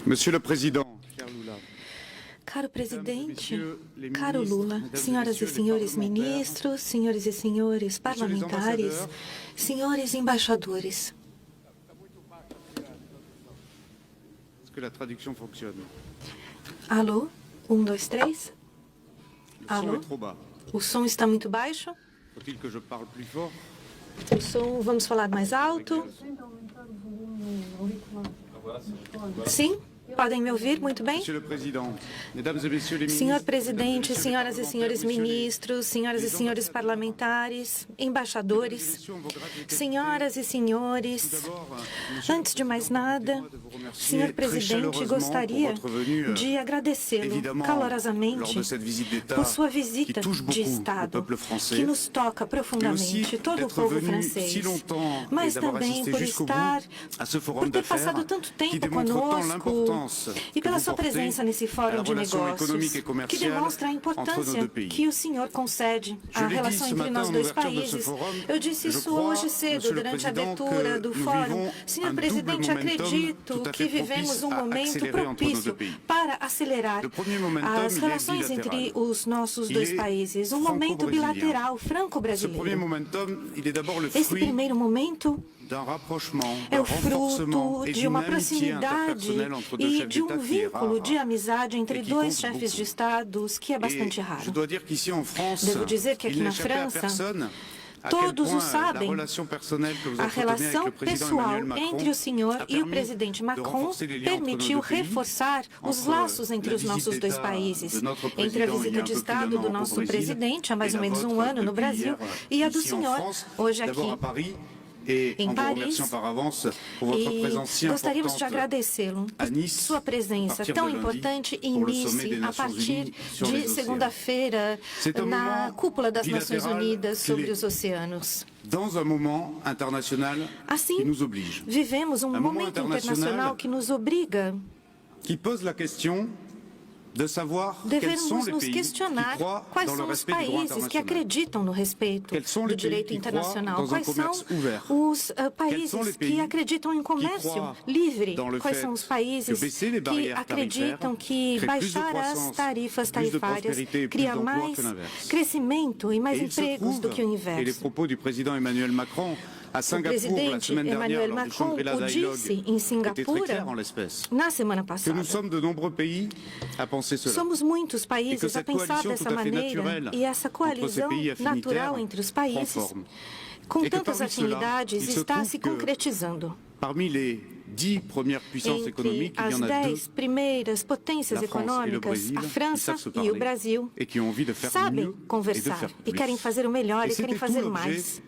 Monsieur le Président, Caro presidente, caro Lula, senhoras e senhores ministros, senhores e senhores parlamentares, senhores embaixadores. est-ce que la traduction fonctionne? Alô? 1, 2, 3. Le son Alô? est trop bas. O som está muito baixo? Faut-il que je parle plus fort? O som, vamos falar mais alto? Sim? Podem me ouvir muito bem? Monsieur le Président, Mesdames et Messieurs les Senhor ministres, presidente, senhoras e senhores ministros, senhoras e senhores parlamentares, embaixadores, senhoras e senhores, antes de mais nada, senhor presidente, gostaria de agradecê-lo calorosamente por sua visita de Estado, que nos toca profundamente, todo o povo francês, mas também por ter passado tanto tempo conosco e pela sua presença nesse fórum de negócios, que demonstra a importância que o senhor concede à relação entre nós dois países. Eu disse isso hoje cedo, durante a abertura do fórum. Senhor presidente, acredito que vivemos um momento propício para acelerar as relações entre os nossos dois países, um momento bilateral, franco-brasileiro. Esse primeiro momento é o fruto de uma proximidade e de um vínculo de amizade entre dois chefes de Estados que é bastante raro. Devo dizer que aqui na França, todos o sabem, a relação pessoal entre o senhor e o presidente Macron permitiu reforçar os laços entre os nossos dois países, entre a visita de Estado do nosso presidente, há mais ou menos um ano no Brasil, e a do senhor, hoje aqui em Paris, e gostaríamos de agradecê-lo por sua presença tão importante em Nice, a partir de segunda-feira, na cúpula das Nações Unidas sobre os oceanos. Assim, vivemos um momento internacional que nos obriga devemos nos questionar quais são os países que acreditam no respeito do direito internacional, quais são os países que acreditam em comércio livre, quais são os países que acreditam que baixar as tarifas tarifárias cria mais crescimento e mais empregos do que o inverso. O presidente Emmanuel Macron o disse em Singapura na semana passada. Somos muitos países a pensar dessa maneira e essa coalizão natural entre os países, com tantas afinidades, está se concretizando. Entre as 10 primeiras potências econômicas, a França e o Brasil sabem conversar e querem fazer o melhor e querem fazer mais.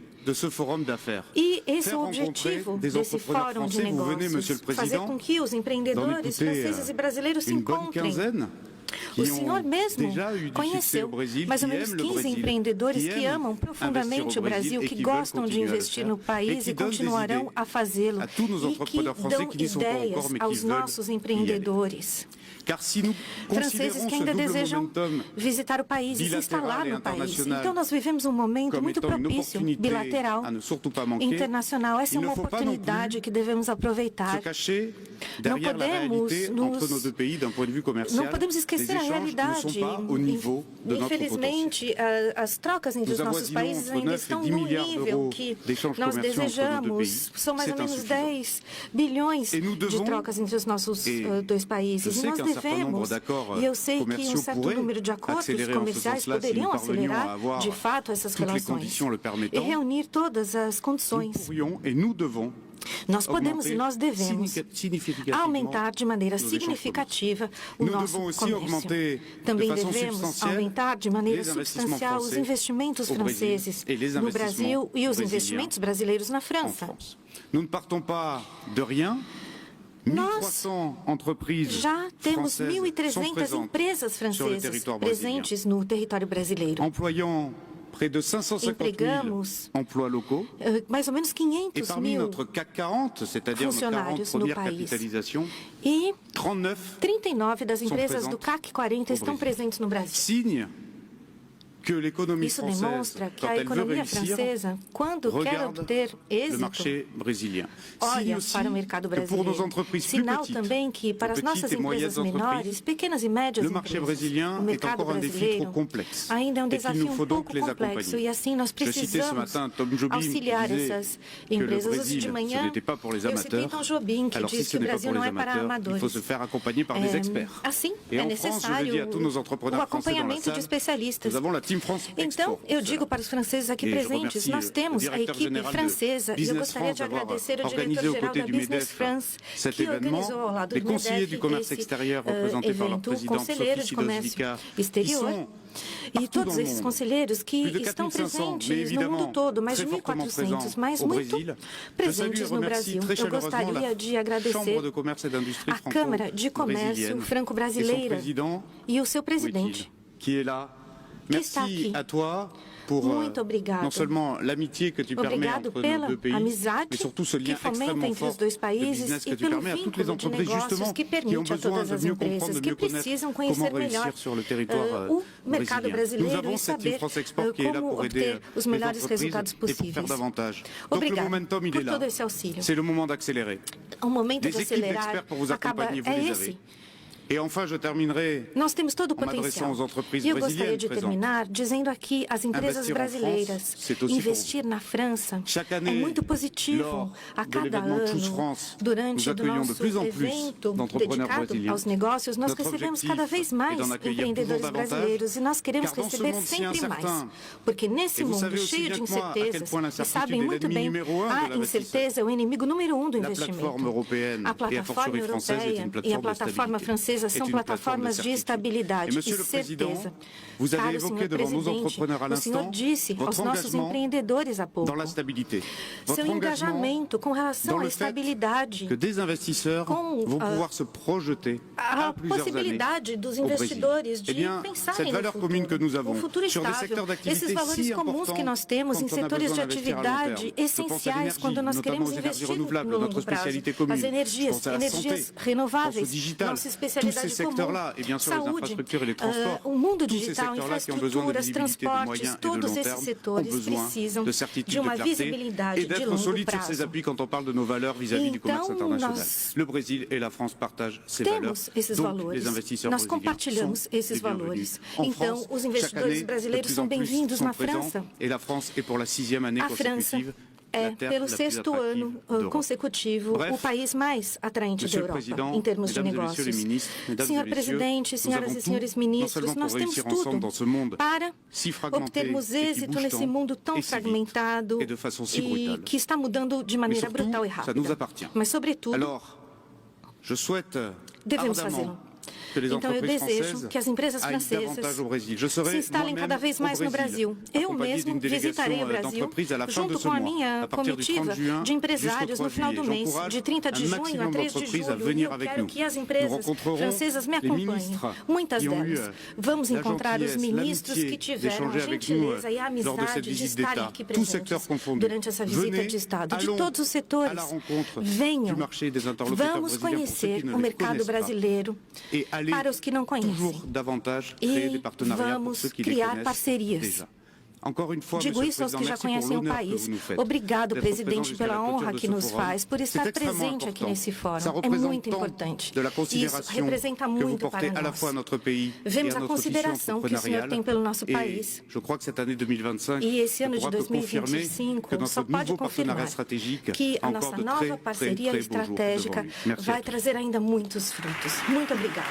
E esse é o objetivo desse fórum de negócios, fazer com que os empreendedores franceses e brasileiros se encontrem. O senhor mesmo conheceu mais ou menos 15 empreendedores que amam profundamente o Brasil, que gostam de investir no país e continuarão a fazê-lo, e que dão ideias aos nossos empreendedores. Franceses que ainda desejam visitar o país e se instalar no país. Então, nós vivemos um momento muito propício, bilateral, internacional. Essa é uma oportunidade que devemos aproveitar. Não podemos esquecer a realidade. Infelizmente, as trocas entre os nossos países ainda estão no nível que nós desejamos. São mais ou menos 10 bilhões de trocas entre os nossos dois países. E nós devemos, e eu sei que um certo número de acordos comerciais poderiam acelerar, de fato, essas relações e reunir todas as condições. Nós podemos e nós devemos aumentar de maneira significativa o nosso comércio. Também devemos aumentar de maneira substancial os investimentos franceses no Brasil e os investimentos brasileiros na França. Nós já temos 1.300 empresas francesas presentes no território brasileiro. Empregamos mais ou menos 500 mil funcionários no país. E 39 das empresas do CAC 40 estão presentes no Brasil. que l'économie Isso française, demonstra que quand a elle veut economia réussir, francesa, quando quer regarde obter le êxito, marché brésilien. Signe olha aussi para o mercado que pour nos brasileiro. entreprises plus Sinal petites, também que para as nossas petites et moyennes empresas menores, entreprises, pequenas e médias le marché empresas, brésilien o est mercado encore un défi brasileiro trop complexe ainda é um et qu'il desafio nous faut donc pouco les complexo accompagner. e assim nós Je citais ce precisamos matin Tom Jobim qui auxiliar disait essas que le empresas. Hoje Brésil, de ce manhã, n'était pas pour les eu citei amateurs. Tom Jobim, que Alors si diz ce que o n'est pas Brasil pour não les é para amateurs, il faut amadores. se faire accompagner par des experts. Assim, Et é en France, je le dis à tous nos necessário entrepreneurs o français dans la acompanhamento de salle, especialistas. nous avons la Team France Export. Então, eu digo para os franceses aqui Et je presentes, remercie nós le temos a directeur equipe général de francesa e eu Business gostaria de France d'avoir agradecer o organisé aux diretor-geral côtés da du Business MEDEF France cet que événement. organizou ao lado Les do conseillers MEDEF du commerce esse extérieur représentés par leur evento, présidente conselheiro Sophie de comércio Sidozvika, qui exterior. sont E partout todos dans le esses monde. conselheiros que Plus de estão 4.500, mais presentes no évidemment mundo todo, mais de très fortement 1.400, présents mas au muito Brésil. Je salue et presentes no remercie Brasil. très Eu chaleureusement gostaria la de agradecer Chambre de commerce et d'industrie a Câmara de Comércio franco-brésilienne et son Franco-Brasileira président, e o seu Wojtyla, presidente. qui est là. Que está Merci aqui. à toi pour Muito obrigado. non seulement l'amitié que tu permets Obrigado entre pela nos deux pays, amizade mais surtout ce que lien fomenta extrêmement entre fort os dois de países business que e tu pelo permets à toutes les vínculo de entreprises negócios justement que qui ont permite a besoin todas de as mieux comprendre, empresas de que mieux connaître precisam comment conhecer melhor réussir sur le territoire o mercado brésilien. Nous brasileiro avons e cette Team saber France Export qui est là como pour aider obter os les melhores entreprises resultados et pour faire possíveis. davantage. Donc le Obrigado momentum, il por est là. todo esse auxílio. C'est le moment d'accélérer. O momento Des de équipes acelerar d'experts pour vous acaba, accompagner, vous é les esse. avez. Et enfin, je terminerai Nós temos todo o en m'adressant potencial. aux entreprises E eu gostaria brésiliennes de présentes. terminar dizendo aqui às empresas Investir en brasileiras, France, c'est aussi investir na França Chaque é année, muito positivo. lors A de cada l'événement Choose ano, France, durante nous o accueillons de nosso plus en plus evento d'entrepreneurs dedicado brésiliens. aos negócios, nós Notre recebemos objectif cada vez est mais d'en accueillir empreendedores toujours davantage, brasileiros e nós queremos car dans ce receber monde si sempre mais. incertain, Porque nesse et vous mundo savez aussi cheio bien de que moi à quel incertezas, point e l'incertitude sabem est muito l'ennemi bem, numéro un de a l'investisseur. incerteza é o inimigo número um do La investimento. plateforme européenne A et a plataforma fortiori française est europeia une e a plateforme de plataforma stabilité. francesa Est são une plateforme plataformas de de certitude. estabilidade Et Monsieur e le Président, certeza. vous avez Caro évoqué senhor devant nos presidente, entrepreneurs à o senhor l'instant disse aos votre nossos engagement empreendedores há pouco dans la stabilité. Votre seu engagement engajamento com relação dans à le fait estabilidade, que des investisseurs com vont pouvoir se projeter a à plusieurs années possibilidade dos au Brésil. investidores de Eh bien, pensarem cette no valeur futuro, commune que nous avons um futuro sur des estável. secteurs d'activité Esses valores si comuns que importants nós temos em quand on a setores de besoin d'investir à long atividade terme. Je pense à essenciais l'énergie, quando nós notamment queremos aux énergies investir renouvelables, no notre longo prazo. spécialité commune. As Je energias, pense à la energias santé, renováveis, je pense au digital. nossa Tous ces especialidade secteurs-là, comum, et bien sûr les saúde, infrastructures et les transports, o mundo tous ces digital, secteurs-là qui ont besoin de infraestruturas, visibilité de moyen transportes, et de todos long esses terme ont setores besoin precisam de certitude, de uma de clarté visibilidade et de d'être longo solides sur ces prazo. appuis quand on parle de nos valeurs vis-à-vis du commerce Então, international. nós Le Brésil et la France partagent ces valeurs. temos esses Donc, valores, les investisseurs nós brésiliens compartilhamos sont esses les bienvenus. valores. En Então, France, os chaque investidores année, de brasileiros plus são en plus bem-vindos sont na présents, França. et la France est pour la 6e année A França consécutive é, la terre pelo la plus sexto attractive ano d'Europe. consecutivo, Bref, o país mais atraente da Monsieur le Europa, Président, em termos de Mesdames et Messieurs les negócios. ministres, Mesdames Senhor et Messieurs, Presidente, nous senhoras avons e senhores tout, non ministros, seulement nós pour temos réussir ensemble tudo dans ce monde para si fragmenté obtermos et qui êxito bouge nesse tant mundo tão et si vite fragmentado et de façon si e brutale. que está mudando de maneira surtout, brutal e ça rápida. nous appartient. Mas, sobretudo, Alors, je souhaite devemos ardemment fazê-lo. que les Então, eu entreprises desejo françaises que as empresas aillent francesas davantage au Brésil. Je se serai instalem moi-même cada vez au mais no Brasil. Eu accompagné mesmo d'une visitarei o délégation Brasil d'entreprises à la fin de junto ce com a mois, minha à partir du 30 comitiva juin de empresários jusqu'au no 3 final do juillet. mês, J'encourage de 30 de un junho a maximum 3 de d'entreprises à julho. venir Eu avec quero nous. que as Nous empresas rencontrerons francesas me les acompanhem. ministres Muitas qui ont eu delas. Vamos la encontrar os gentillesse, ministros que l'amitié tiveram a d'échanger avec nous gentileza e a lors de cette amizade de visite estarem d'État, aqui tous secteurs presentes confondus. durante essa visita Venez, de Estado, de allons todos os à setores. la rencontre Venham, du marché des interlocuteurs vamos brésiliens pour ceux qui conhecer ne o les mercado connaissent pas. brasileiro Et aller para os que não conhecem. toujours davantage créer des E partenariats pour vamos ceux qui les criar connaissent parcerias. déjà. Encore une fois, Digo Monsieur isso le aos Président, que já merci pour conhecem o l'honneur que país. vous nous faites. Obrigado, d'être présent presidente, jusqu'à la pela clôture honra de que ce nos forum. faz, por C'est estar extrêmement presente aqui important. nesse fórum. Ça É représente muito tant importante. de la Isso considération representa que vous muito portez para à la nós. fois à notre pays et Vemos à a notre tissu consideração que o senhor entrepreneurial. tem pelo nosso Et país. je crois que cette année 2025 E esse ano ne de pourra que confirmer 2025 que notre só pode nouveau confirmar partenariat stratégique que a a encore nossa de nova très, très, parceria très beaux jours devant estratégica lui. Merci à vai tous. trazer ainda muitos frutos. Muito obrigada.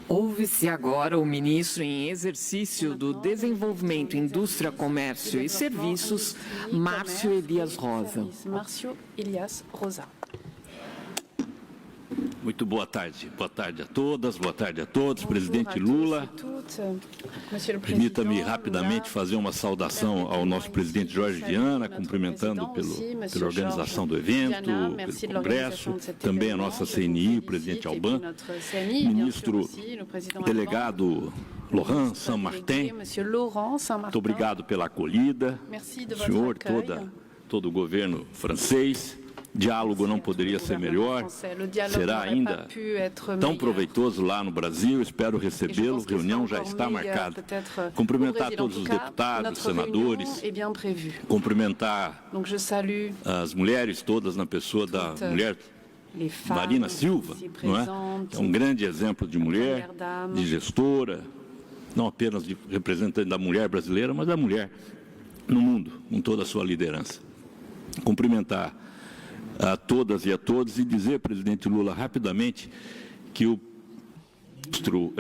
Ouve-se agora o ministro em exercício do Desenvolvimento, Indústria, Comércio e Serviços, Márcio Elias Rosa. Márcio Elias Rosa. Muito boa tarde a todas, boa tarde a todos, presidente Lula, Permita-me rapidamente fazer uma saudação ao nosso presidente Jorge Viana, cumprimentando pela organização do evento, pelo Congresso, também a nossa CNI, o presidente Alban, ministro delegado Laurent Saint-Martin, muito obrigado pela acolhida, o senhor, todo o governo francês. Diálogo não poderia ser melhor, será ainda tão proveitoso lá no Brasil, espero recebê-lo, reunião já está marcada. Cumprimentar todos os deputados, senadores, cumprimentar as mulheres todas na pessoa da mulher Marina Silva, não é? É um grande exemplo de mulher, de gestora, não apenas de representante da mulher brasileira, mas da mulher no mundo, com toda a sua liderança. Cumprimentar a todas e a todos e dizer, presidente Lula, rapidamente, que o ministro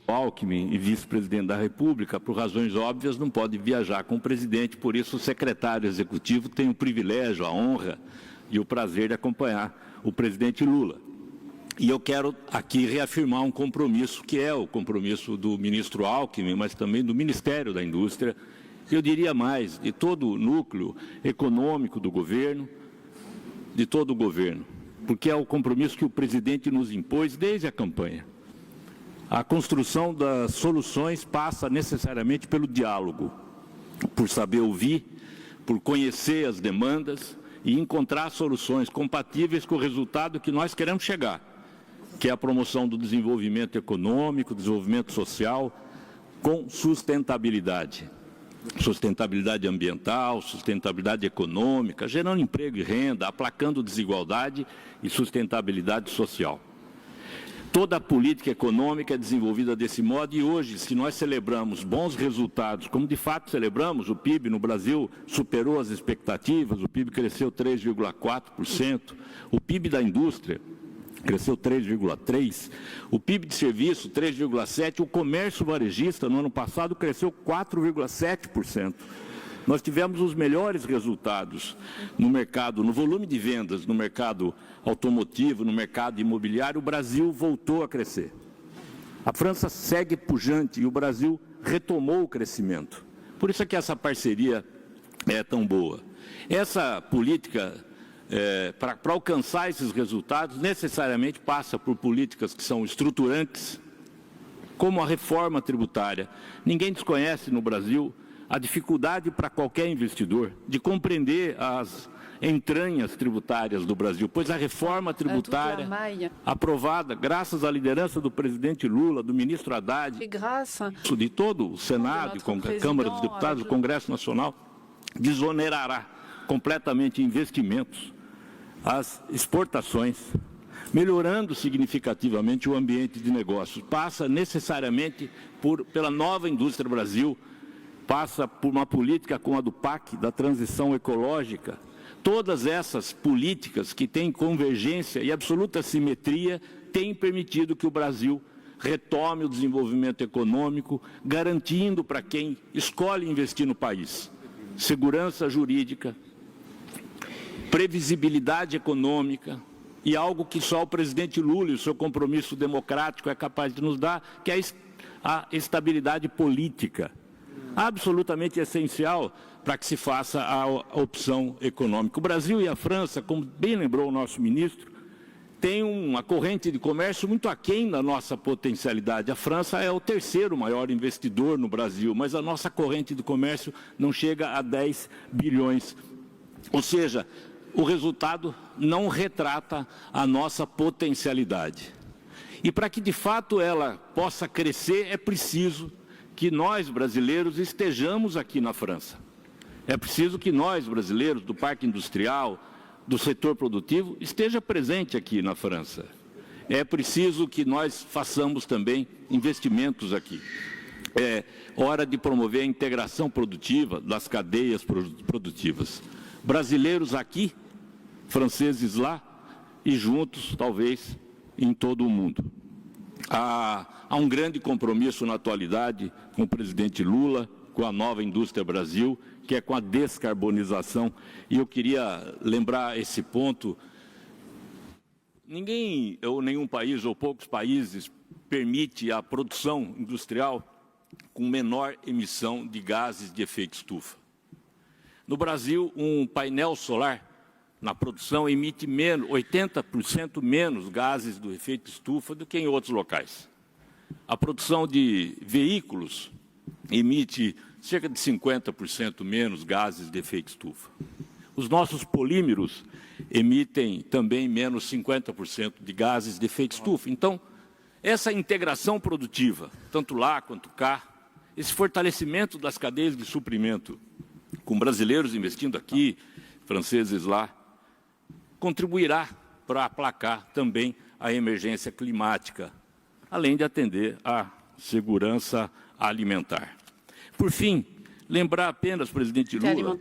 Alckmin e vice-presidente da República, por razões óbvias, não pode viajar com o presidente, por isso o secretário executivo tem o privilégio, a honra e o prazer de acompanhar o presidente Lula. E eu quero aqui reafirmar um compromisso, que é o compromisso do ministro Alckmin, mas também do Ministério da Indústria, eu diria mais, de todo o núcleo econômico do governo, de todo o governo, porque é o compromisso que o presidente nos impôs desde a campanha. A construção das soluções passa necessariamente pelo diálogo, por saber ouvir, por conhecer as demandas e encontrar soluções compatíveis com o resultado que nós queremos chegar, que é a promoção do desenvolvimento econômico, desenvolvimento social, com sustentabilidade. Sustentabilidade ambiental, sustentabilidade econômica, gerando emprego e renda, aplacando desigualdade e sustentabilidade social. Toda a política econômica é desenvolvida desse modo e hoje, se nós celebramos bons resultados, como de fato celebramos, o PIB no Brasil superou as expectativas, o PIB cresceu 3,4%, o PIB da indústria cresceu 3,3%, o PIB de serviço 3,7%, o comércio varejista no ano passado cresceu 4,7%. Nós tivemos os melhores resultados no mercado, no volume de vendas, no mercado automotivo, no mercado imobiliário, o Brasil voltou a crescer. A França segue pujante e o Brasil retomou o crescimento. Por isso é que essa parceria é tão boa. Essa política para alcançar esses resultados, necessariamente passa por políticas que são estruturantes, como a reforma tributária. Ninguém desconhece no Brasil a dificuldade para qualquer investidor de compreender as entranhas tributárias do Brasil, pois a reforma tributária aprovada, graças à liderança do presidente Lula, do ministro Haddad, de todo o Senado, a Câmara dos Deputados, o Congresso Nacional, desonerará completamente investimentos, as exportações, melhorando significativamente o ambiente de negócios. Passa necessariamente pela nova indústria Brasil, passa por uma política como a do PAC, da transição ecológica. Todas essas políticas que têm convergência e absoluta simetria têm permitido que o Brasil retome o desenvolvimento econômico, garantindo para quem escolhe investir no país segurança jurídica, previsibilidade econômica e algo que só o presidente Lula e o seu compromisso democrático é capaz de nos dar, que é a estabilidade política, absolutamente essencial para que se faça a opção econômica. O Brasil e a França, como bem lembrou o nosso ministro, têm uma corrente de comércio muito aquém da nossa potencialidade. A França é o terceiro maior investidor no Brasil, mas a nossa corrente de comércio não chega a 10 bilhões. Ou seja, o resultado não retrata a nossa potencialidade. E para que de fato ela possa crescer, é preciso que nós brasileiros estejamos aqui na França. É preciso que nós brasileiros do parque industrial, do setor produtivo, esteja presente aqui na França. É preciso que nós façamos também investimentos aqui. É hora de promover a integração produtiva das cadeias produtivas. Brasileiros aqui, franceses lá e juntos, talvez, em todo o mundo. Há um grande compromisso na atualidade com o presidente Lula, com a nova indústria Brasil, que é com a descarbonização. E eu queria lembrar esse ponto. Ninguém, ou nenhum país, ou poucos países, permite a produção industrial com menor emissão de gases de efeito estufa. No Brasil, um painel solar na produção emite 80% menos gases do efeito estufa do que em outros locais. A produção de veículos emite cerca de 50% menos gases de efeito estufa. Os nossos polímeros emitem também menos 50% de gases de efeito estufa. Então, essa integração produtiva, tanto lá quanto cá, esse fortalecimento das cadeias de suprimento, com brasileiros investindo aqui, franceses lá, contribuirá para aplacar também a emergência climática, além de atender à segurança alimentar. Por fim, lembrar apenas, presidente Lula,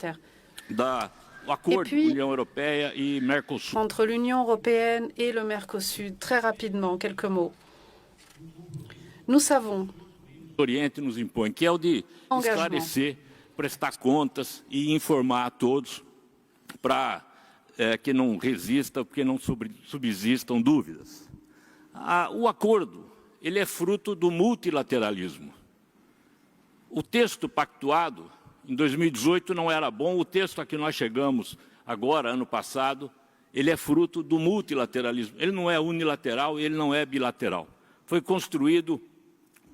do acordo União Europeia e Mercosul. Entre l'Union européenne et le Mercosur, très rapidement, quelques mots. Nous savons O Oriente nos impõe, que é o de esclarecer, prestar contas e informar a todos para que não resistam, porque não subsistam dúvidas. O acordo, ele é fruto do multilateralismo. O texto pactuado em 2018 não era bom, o texto a que nós chegamos agora, ano passado, ele é fruto do multilateralismo. Ele não é unilateral, ele não é bilateral. Foi construído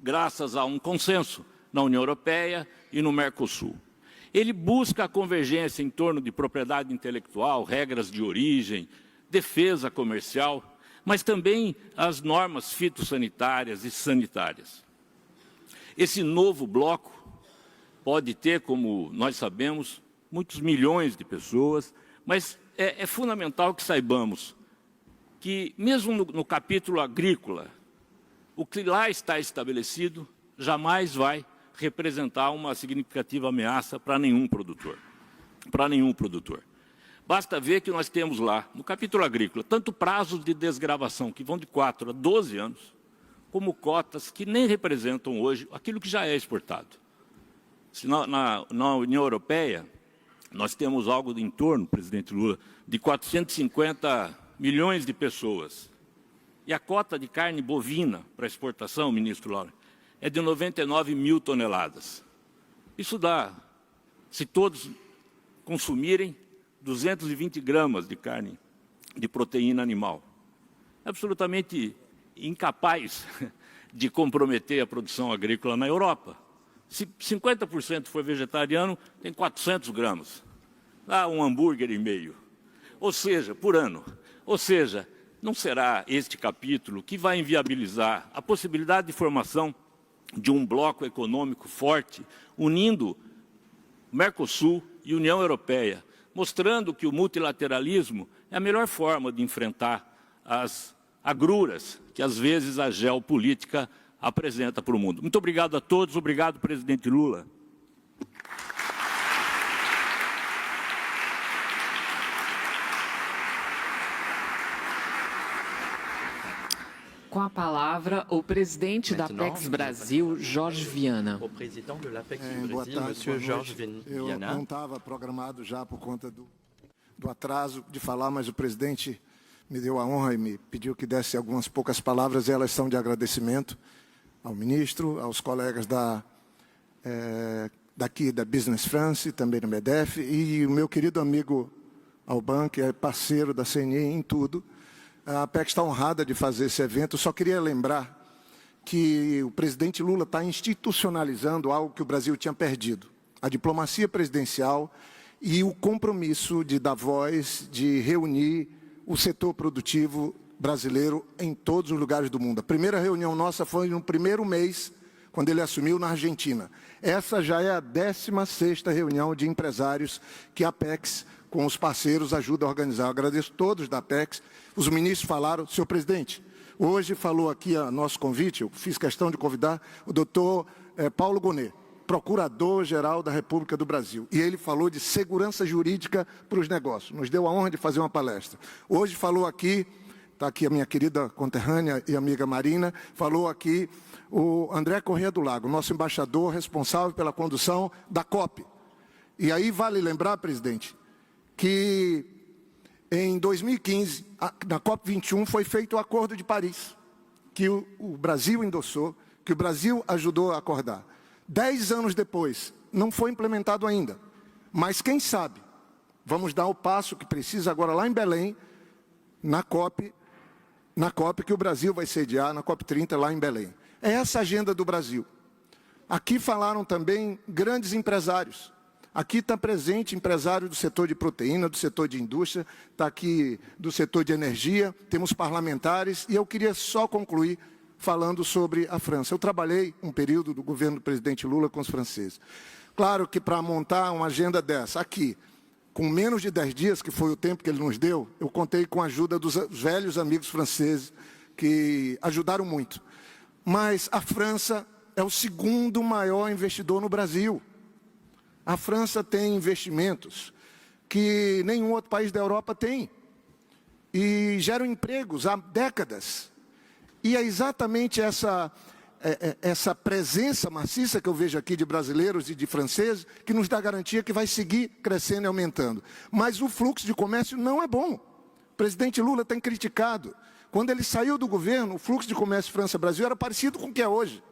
graças a um consenso na União Europeia e no Mercosul. Ele busca a convergência em torno de propriedade intelectual, regras de origem, defesa comercial, mas também as normas fitossanitárias e sanitárias. Esse novo bloco pode ter, como nós sabemos, muitos milhões de pessoas, mas é fundamental que saibamos que, mesmo no capítulo agrícola, o que lá está estabelecido jamais vai representar uma significativa ameaça para nenhum produtor. Para nenhum produtor. Basta ver que nós temos lá, no capítulo agrícola, tanto prazos de desgravação, que vão de 4 a 12 anos, como cotas que nem representam hoje aquilo que já é exportado. Na União Europeia, nós temos algo em torno, presidente Lula, de 450 milhões de pessoas. E a cota de carne bovina para exportação, ministro Laura, é de 99 mil toneladas. Isso dá, se todos consumirem, 220 gramas de carne de proteína animal. É absolutamente incapaz de comprometer a produção agrícola na Europa. Se 50% for vegetariano, tem 400 gramas. Dá um hambúrguer e meio. Ou seja, por ano. Ou seja, não será este capítulo que vai inviabilizar a possibilidade de formação de um bloco econômico forte, unindo Mercosul e União Europeia, mostrando que o multilateralismo é a melhor forma de enfrentar as agruras que, às vezes, a geopolítica apresenta para o mundo. Muito obrigado a todos. Obrigado, presidente Lula. Com a palavra, o presidente da Apex Brasil, Jorge Viana. Boa tarde, eu não estava programado já por conta do atraso de falar, mas o presidente me deu a honra e me pediu que desse algumas poucas palavras, e elas são de agradecimento ao ministro, aos colegas daqui da Business France, também do MEDEF, e o meu querido amigo Alban, que é parceiro da CNI em tudo. A Apex está honrada de fazer esse evento. Só queria lembrar que o presidente Lula está institucionalizando algo que o Brasil tinha perdido. A diplomacia presidencial e o compromisso de dar voz, de reunir o setor produtivo brasileiro em todos os lugares do mundo. A primeira reunião nossa foi no primeiro mês, quando ele assumiu, na Argentina. Essa já é a 16ª reunião de empresários que a Apex, com os parceiros, ajuda a organizar. Eu agradeço a todos da Apex. Os ministros falaram. Senhor presidente, hoje falou aqui a nosso convite, eu fiz questão de convidar o doutor Paulo Gonet, procurador-geral da República do Brasil. E ele falou de segurança jurídica para os negócios. Nos deu a honra de fazer uma palestra. Hoje falou aqui, está aqui a minha querida conterrânea e amiga Marina, falou aqui o André Corrêa do Lago, nosso embaixador responsável pela condução da COP. E aí vale lembrar, presidente, que em 2015, na COP21, foi feito o Acordo de Paris, que o Brasil endossou, que o Brasil ajudou a acordar. 10 anos depois, não foi implementado ainda. Mas quem sabe, vamos dar o passo que precisa agora lá em Belém, na COP que o Brasil vai sediar, na COP30 lá em Belém. É essa a agenda do Brasil. Aqui falaram também grandes empresários. Aqui está presente empresário do setor de proteína, do setor de indústria, está aqui do setor de energia, temos parlamentares, e eu queria só concluir falando sobre a França. Eu trabalhei um período do governo do presidente Lula com os franceses. Claro que para montar uma agenda dessa, aqui, com menos de 10 dias, que foi o tempo que ele nos deu, eu contei com a ajuda dos velhos amigos franceses, que ajudaram muito. Mas a França é o segundo maior investidor no Brasil. A França tem investimentos que nenhum outro país da Europa tem. E geram empregos há décadas. E é exatamente essa presença maciça que eu vejo aqui de brasileiros e de franceses que nos dá garantia que vai seguir crescendo e aumentando. Mas o fluxo de comércio não é bom. O presidente Lula tem criticado. Quando ele saiu do governo, o fluxo de comércio França-Brasil era parecido com o que é hoje.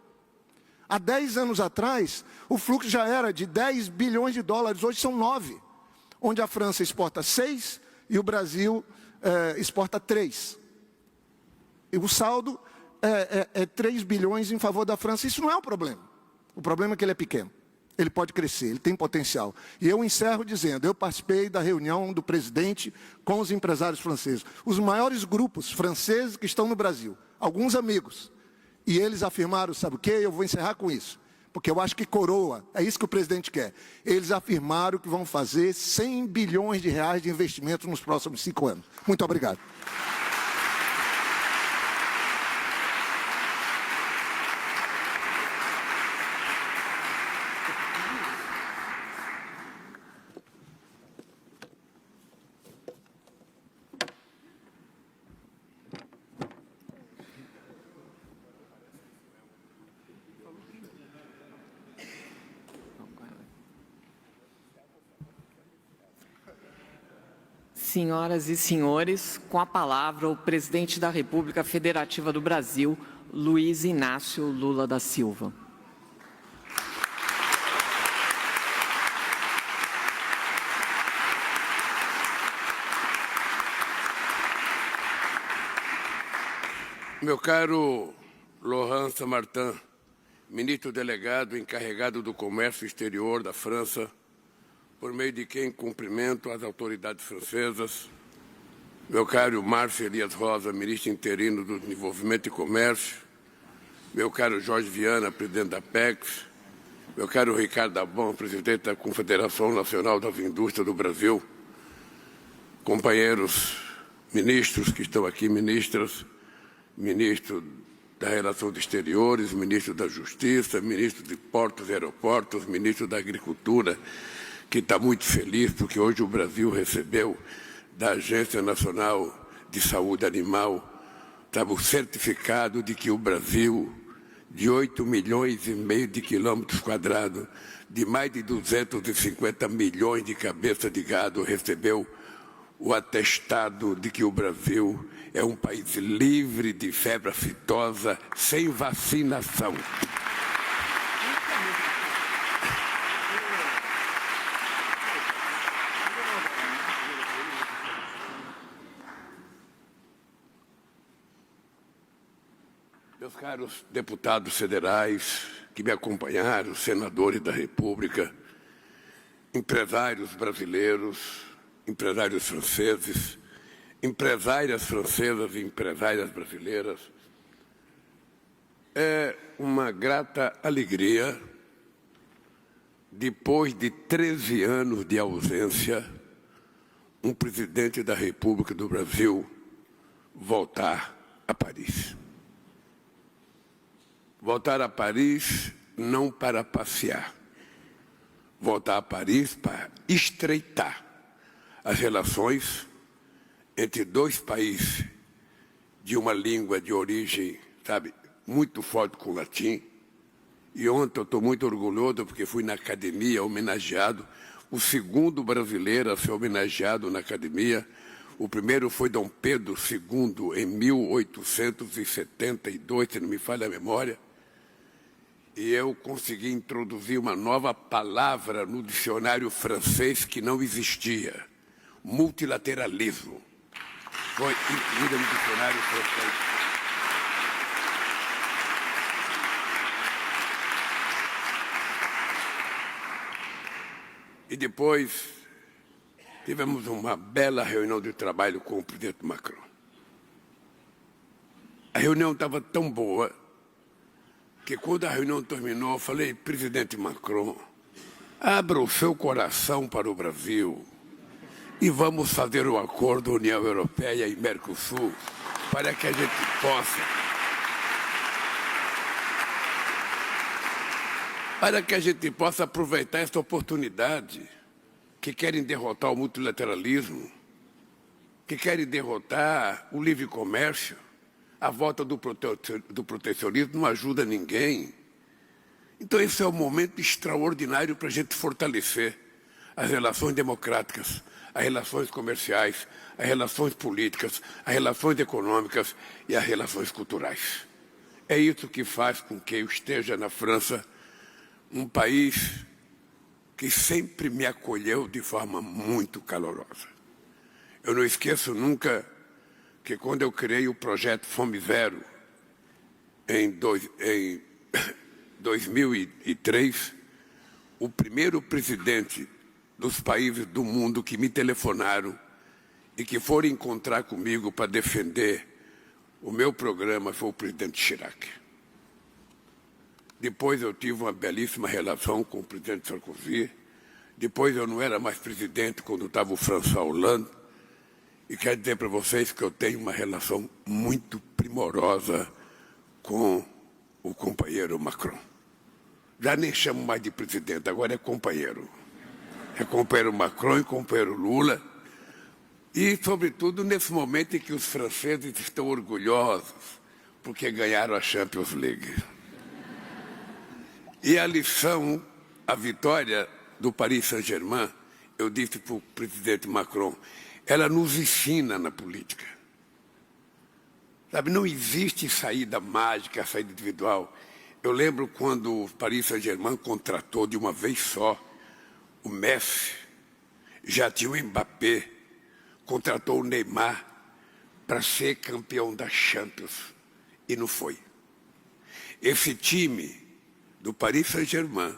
Há 10 anos atrás, o fluxo já era de 10 bilhões de dólares, hoje são 9. Onde a França exporta 6 e o Brasil exporta 3. E o saldo é 3 bilhões em favor da França. Isso não é um problema. O problema é que ele é pequeno. Ele pode crescer, ele tem potencial. E eu encerro dizendo, eu participei da reunião do presidente com os empresários franceses. Os maiores grupos franceses que estão no Brasil, alguns amigos. E eles afirmaram, sabe o quê? Eu vou encerrar com isso, porque eu acho que coroa, é isso que o presidente quer. Eles afirmaram que vão fazer 100 bilhões de reais de investimento nos próximos 5 anos. Muito obrigado. Senhoras e senhores, com a palavra o presidente da República Federativa do Brasil, Luiz Inácio Lula da Silva. Meu caro Laurent Saint-Martin, ministro delegado encarregado do Comércio Exterior da França, por meio de quem cumprimento as autoridades francesas, meu caro Márcio Elias Rosa, ministro interino do Desenvolvimento e Comércio, meu caro Jorge Viana, presidente da Apex, meu caro Ricardo Dabon, presidente da Confederação Nacional das Indústrias do Brasil, companheiros ministros que estão aqui, ministras, ministro da Relações Exteriores, ministro da Justiça, ministro de Portos e Aeroportos, ministro da Agricultura, que está muito feliz porque hoje o Brasil recebeu da Agência Nacional de Saúde Animal o certificado de que o Brasil, de 8,5 milhões de quilômetros quadrados, de mais de 250 milhões de cabeças de gado, recebeu o atestado de que o Brasil é um país livre de febre aftosa, sem vacinação. Meus caros deputados federais que me acompanharam, senadores da República, empresários brasileiros, empresários franceses, empresárias francesas e empresárias brasileiras, é uma grata alegria, depois de 13 anos de ausência, um presidente da República do Brasil voltar a Paris. Voltar a Paris não para passear, voltar a Paris para estreitar as relações entre dois países de uma língua de origem, muito forte com o latim. E ontem eu estou muito orgulhoso porque fui na academia homenageado, o segundo brasileiro a ser homenageado na academia. O primeiro foi Dom Pedro II, em 1872, se não me falha a memória. e eu consegui introduzir uma nova palavra no dicionário francês que não existia: multilateralismo. Foi incluída no dicionário francês. E depois tivemos uma bela reunião de trabalho com o presidente Macron. A reunião estava tão boa que quando a reunião terminou, eu falei: presidente Macron, abra o seu coração para o Brasil e vamos fazer um acordo União Europeia e Mercosul para que a gente possa aproveitar esta oportunidade, que querem derrotar o multilateralismo, que querem derrotar o livre comércio. A volta do protecionismo não ajuda ninguém. Então esse é um momento extraordinário para a gente fortalecer as relações democráticas, as relações comerciais, as relações políticas, as relações econômicas e as relações culturais. É isso que faz com que eu esteja na França, um país que sempre me acolheu de forma muito calorosa. Eu não esqueço nunca que quando eu criei o projeto Fome Zero, em 2003, o primeiro presidente dos países do mundo que me telefonaram e que foram encontrar comigo para defender o meu programa foi o presidente Chirac. Depois eu tive uma belíssima relação com o presidente Sarkozy. Depois eu não era mais presidente quando estava o François Hollande. E quero dizer para vocês que eu tenho uma relação muito primorosa com o companheiro Macron. Já nem chamo mais de presidente, agora é companheiro. É companheiro Macron e companheiro Lula. E, sobretudo, nesse momento em que os franceses estão orgulhosos porque ganharam a Champions League. E a lição, a vitória do Paris Saint-Germain, eu disse para o presidente Macron, ela nos ensina na política. Sabe, não existe saída mágica, saída individual. Eu lembro quando o Paris Saint-Germain contratou de uma vez só o Messi, já tinha o Mbappé, contratou o Neymar para ser campeão da Champions. E não foi. Esse time do Paris Saint-Germain,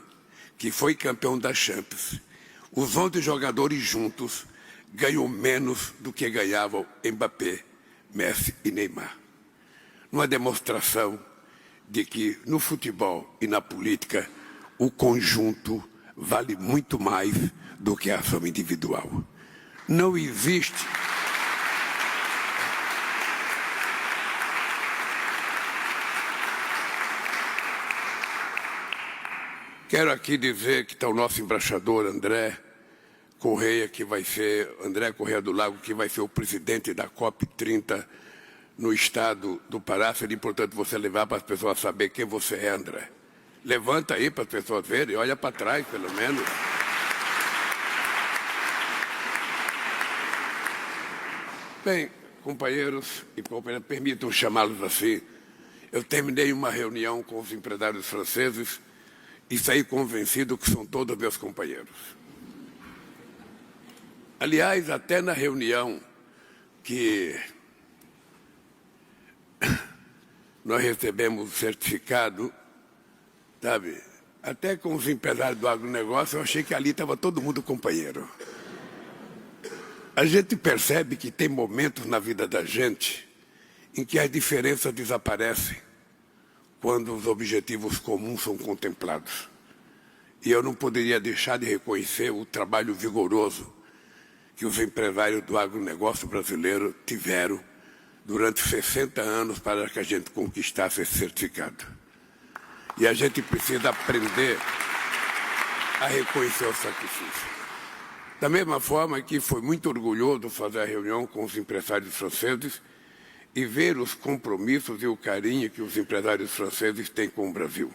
que foi campeão da Champions, os 11 jogadores juntos ganham menos do que ganhavam Mbappé, Messi e Neymar. Uma demonstração de que no futebol e na política o conjunto vale muito mais do que a ação individual. Não existe Quero aqui dizer que está o nosso embaixador André Correia, André Correia do Lago, que vai ser o presidente da COP30 no estado do Pará. Seria importante você levar para as pessoas saber quem você é, André. Levanta aí para as pessoas verem, olha para trás, pelo menos. Bem, companheiros e companheiras, permitam chamá-los assim. Eu terminei uma reunião com os empresários franceses e saí convencido que são todos meus companheiros. Aliás, até na reunião que nós recebemos o certificado, sabe, até com os empresários do agronegócio, eu achei que ali estava todo mundo companheiro. A gente percebe que tem momentos na vida da gente em que as diferenças desaparecem quando os objetivos comuns são contemplados. E eu não poderia deixar de reconhecer o trabalho vigoroso que os empresários do agronegócio brasileiro tiveram durante 60 anos para que a gente conquistasse esse certificado. E a gente precisa aprender a reconhecer o sacrifício. Da mesma forma que foi muito orgulhoso fazer a reunião com os empresários franceses e ver os compromissos e o carinho que os empresários franceses têm com o Brasil.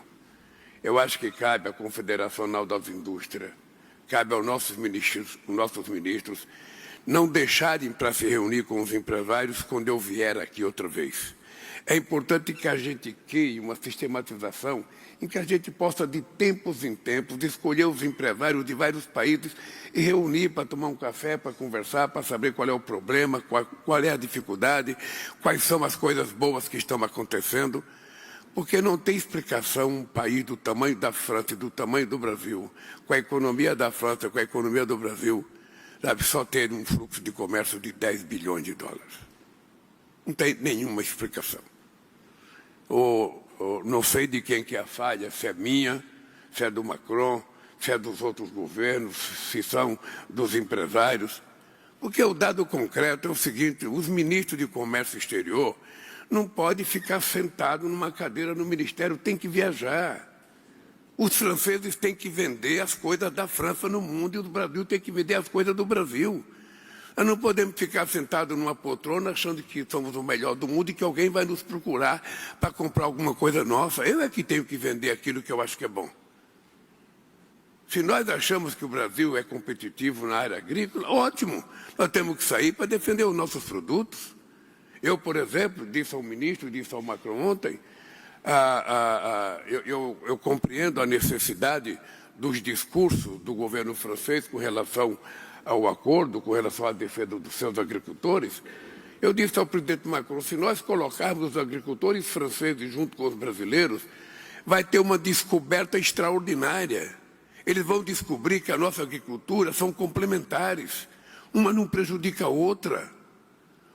Eu acho que cabe à Confederação Nacional das Indústrias, cabe aos nossos ministros não deixarem para se reunir com os empresários quando eu vier aqui outra vez. É importante que a gente crie uma sistematização em que a gente possa, de tempos em tempos, escolher os empresários de vários países e reunir para tomar um café, para conversar, para saber qual é o problema, qual é a dificuldade, quais são as coisas boas que estão acontecendo. Porque não tem explicação um país do tamanho da França e do tamanho do Brasil, com a economia da França, com a economia do Brasil, sabe, só ter um fluxo de comércio de 10 bilhões de dólares. Não tem nenhuma explicação. Não sei de quem que é a falha, se é minha, se é do Macron, se é dos outros governos, se são dos empresários. Porque o dado concreto é o seguinte: os ministros de comércio exterior não podem ficar sentados numa cadeira no ministério, tem que viajar. Os franceses têm que vender as coisas da França no mundo e o Brasil tem que vender as coisas do Brasil. Nós não podemos ficar sentados numa poltrona achando que somos o melhor do mundo e que alguém vai nos procurar para comprar alguma coisa nossa. Eu é que tenho que vender aquilo que eu acho que é bom. Se nós achamos que o Brasil é competitivo na área agrícola, ótimo. Nós temos que sair para defender os nossos produtos. Eu, por exemplo, disse ao ministro, disse ao Macron ontem, eu compreendo a necessidade dos discursos do governo francês com relação ao acordo, com relação à defesa dos seus agricultores. Eu disse ao presidente Macron, se nós colocarmos os agricultores franceses junto com os brasileiros, vai ter uma descoberta extraordinária. Eles vão descobrir que a nossa agricultura são complementares. Uma não prejudica a outra.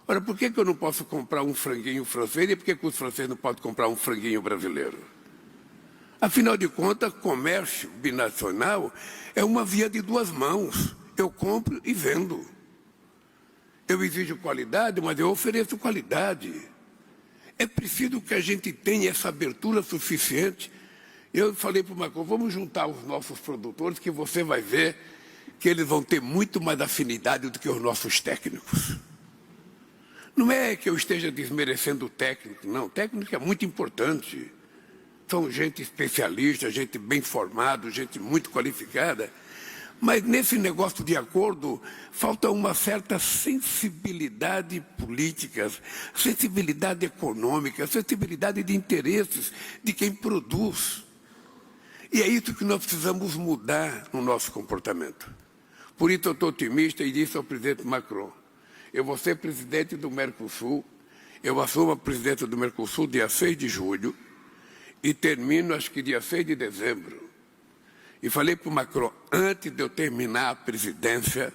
Ora, por que eu não posso comprar um franguinho francês e por que os franceses não podem comprar um franguinho brasileiro? Afinal de contas, comércio binacional é uma via de duas mãos. Eu compro e vendo. Eu exijo qualidade, mas eu ofereço qualidade. É preciso que a gente tenha essa abertura suficiente. Eu falei para o Macron, vamos juntar os nossos produtores que você vai ver que eles vão ter muito mais afinidade do que os nossos técnicos. Não é que eu esteja desmerecendo o técnico, não. O técnico é muito importante. São gente especialista, gente bem formada, gente muito qualificada. Mas nesse negócio de acordo, falta uma certa sensibilidade política, sensibilidade econômica, sensibilidade de interesses de quem produz. E é isso que nós precisamos mudar no nosso comportamento. Por isso eu estou otimista e disse ao presidente Macron, eu vou ser presidente do Mercosul, eu assumo a presidência do Mercosul dia 6 de julho e termino, acho que dia 6 de dezembro. E falei para o Macron, antes de eu terminar a presidência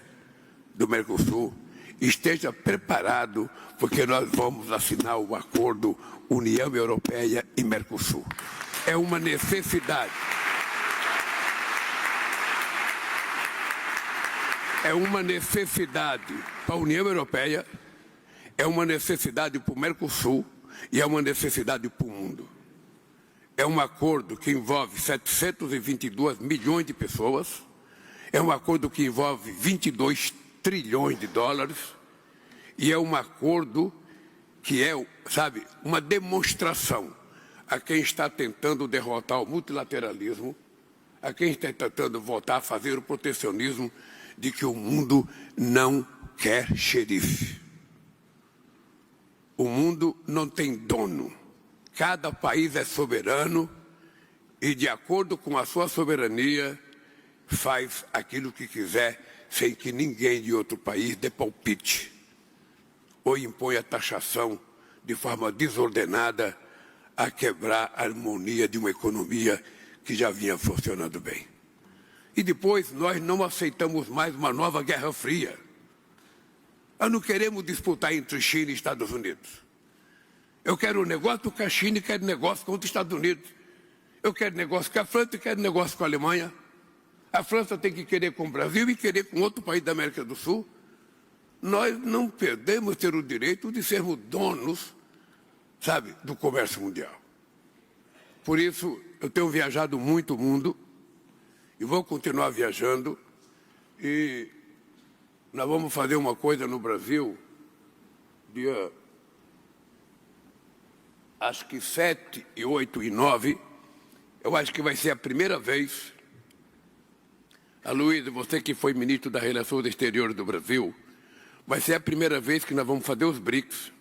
do Mercosul, esteja preparado, porque nós vamos assinar o acordo União Europeia e Mercosul. É uma necessidade. É uma necessidade para a União Europeia, é uma necessidade para o Mercosul e é uma necessidade para o mundo. É um acordo que envolve 722 milhões de pessoas, é um acordo que envolve 22 trilhões de dólares e é um acordo que é, sabe, uma demonstração a quem está tentando derrotar o multilateralismo, a quem está tentando voltar a fazer o protecionismo, de que o mundo não quer xerife. O mundo não tem dono. Cada país é soberano e, de acordo com a sua soberania, faz aquilo que quiser sem que ninguém de outro país dê palpite ou imponha taxação de forma desordenada a quebrar a harmonia de uma economia que já vinha funcionando bem. E depois nós não aceitamos mais uma nova Guerra Fria. Nós não queremos disputar entre China e Estados Unidos. Eu quero um negócio com a China e quero negócio com os Estados Unidos. Eu quero negócio com a França e quero negócio com a Alemanha. A França tem que querer com o Brasil e querer com outro país da América do Sul. Nós não perdemos ter o direito de sermos donos, sabe, do comércio mundial. Por isso, eu tenho viajado muito o mundo e vou continuar viajando. E nós vamos fazer uma coisa no Brasil, dia, acho que 7, 8 e 9, eu acho que vai ser a primeira vez. Aloysio, você que foi ministro das Relações Exteriores do Brasil, vai ser a primeira vez que nós vamos fazer os BRICS.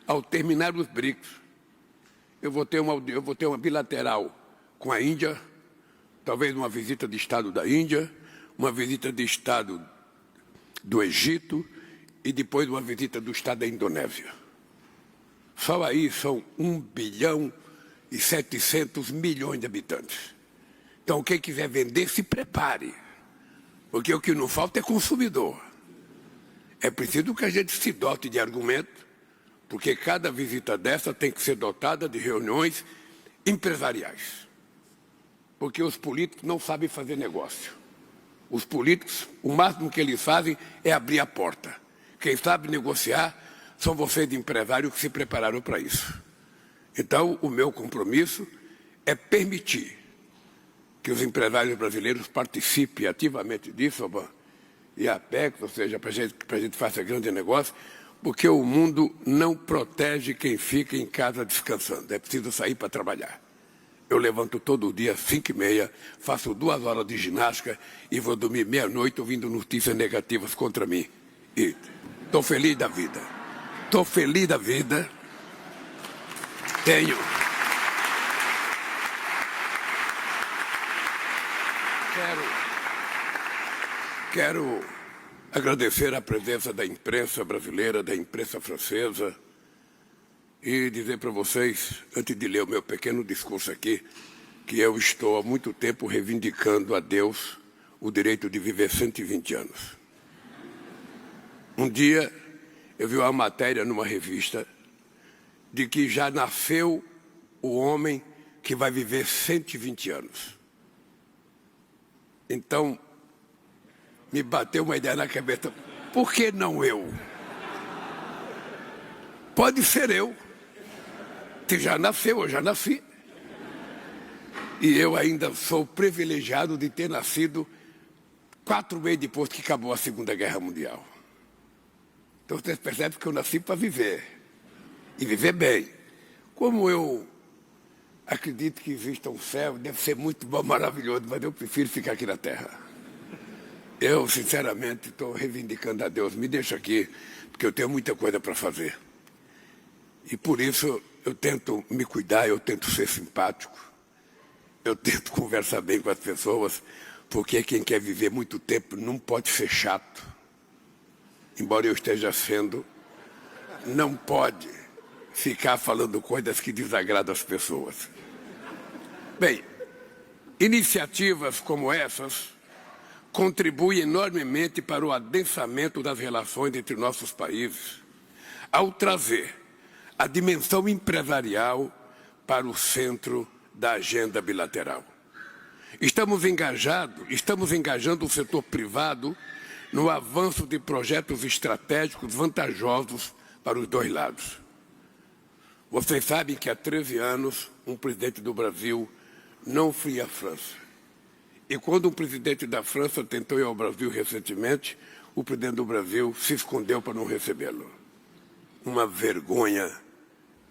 ao terminar os BRICS, eu vou ter uma bilateral com a Índia, talvez uma visita de Estado da Índia, uma visita de Estado do Egito e depois uma visita do Estado da Indonésia. Só aí são 1.700 bilhões de habitantes. Então, quem quiser vender, se prepare, porque o que não falta é consumidor. É preciso que a gente se dote de argumento, porque cada visita dessa tem que ser dotada de reuniões empresariais. Porque os políticos não sabem fazer negócio. Os políticos, o máximo que eles fazem é abrir a porta. Quem sabe negociar são vocês, empresários, que se prepararam para isso. Então, o meu compromisso é permitir que os empresários brasileiros participem ativamente disso, Oban, e a Apex, ou seja, para a gente faça grande negócio, porque o mundo não protege quem fica em casa descansando. É preciso sair para trabalhar. Eu levanto todo dia às 5h30, faço 2 horas de ginástica e vou dormir meia-noite ouvindo notícias negativas contra mim. E estou feliz da vida. Estou feliz da vida. Quero agradecer a presença da imprensa brasileira, da imprensa francesa, e dizer para vocês, antes de ler o meu pequeno discurso aqui, que eu estou há muito tempo reivindicando a Deus o direito de viver 120 anos. Um dia eu vi uma matéria numa revista de que já nasceu o homem que vai viver 120 anos. Então, me bateu uma ideia na cabeça, por que não eu? Pode ser eu, que já nasceu, eu já nasci. E eu ainda sou privilegiado de ter nascido 4 meses depois que acabou a Segunda Guerra Mundial. Então vocês percebem que eu nasci para viver, e viver bem. Como eu acredito que exista um céu, deve ser muito bom, maravilhoso, mas eu prefiro ficar aqui na Terra. Eu, sinceramente, estou reivindicando a Deus, me deixa aqui, porque eu tenho muita coisa para fazer. E por isso eu tento me cuidar, eu tento ser simpático, eu tento conversar bem com as pessoas, porque quem quer viver muito tempo não pode ser chato. Embora eu esteja sendo, não pode ficar falando coisas que desagradam as pessoas. Bem, iniciativas como essas contribuem enormemente para o adensamento das relações entre nossos países, ao trazer a dimensão empresarial para o centro da agenda bilateral. Estamos engajando o setor privado no avanço de projetos estratégicos vantajosos para os dois lados. Vocês sabem que há 13 anos um presidente do Brasil não foi à França. E quando um presidente da França tentou ir ao Brasil recentemente, o presidente do Brasil se escondeu para não recebê-lo. Uma vergonha,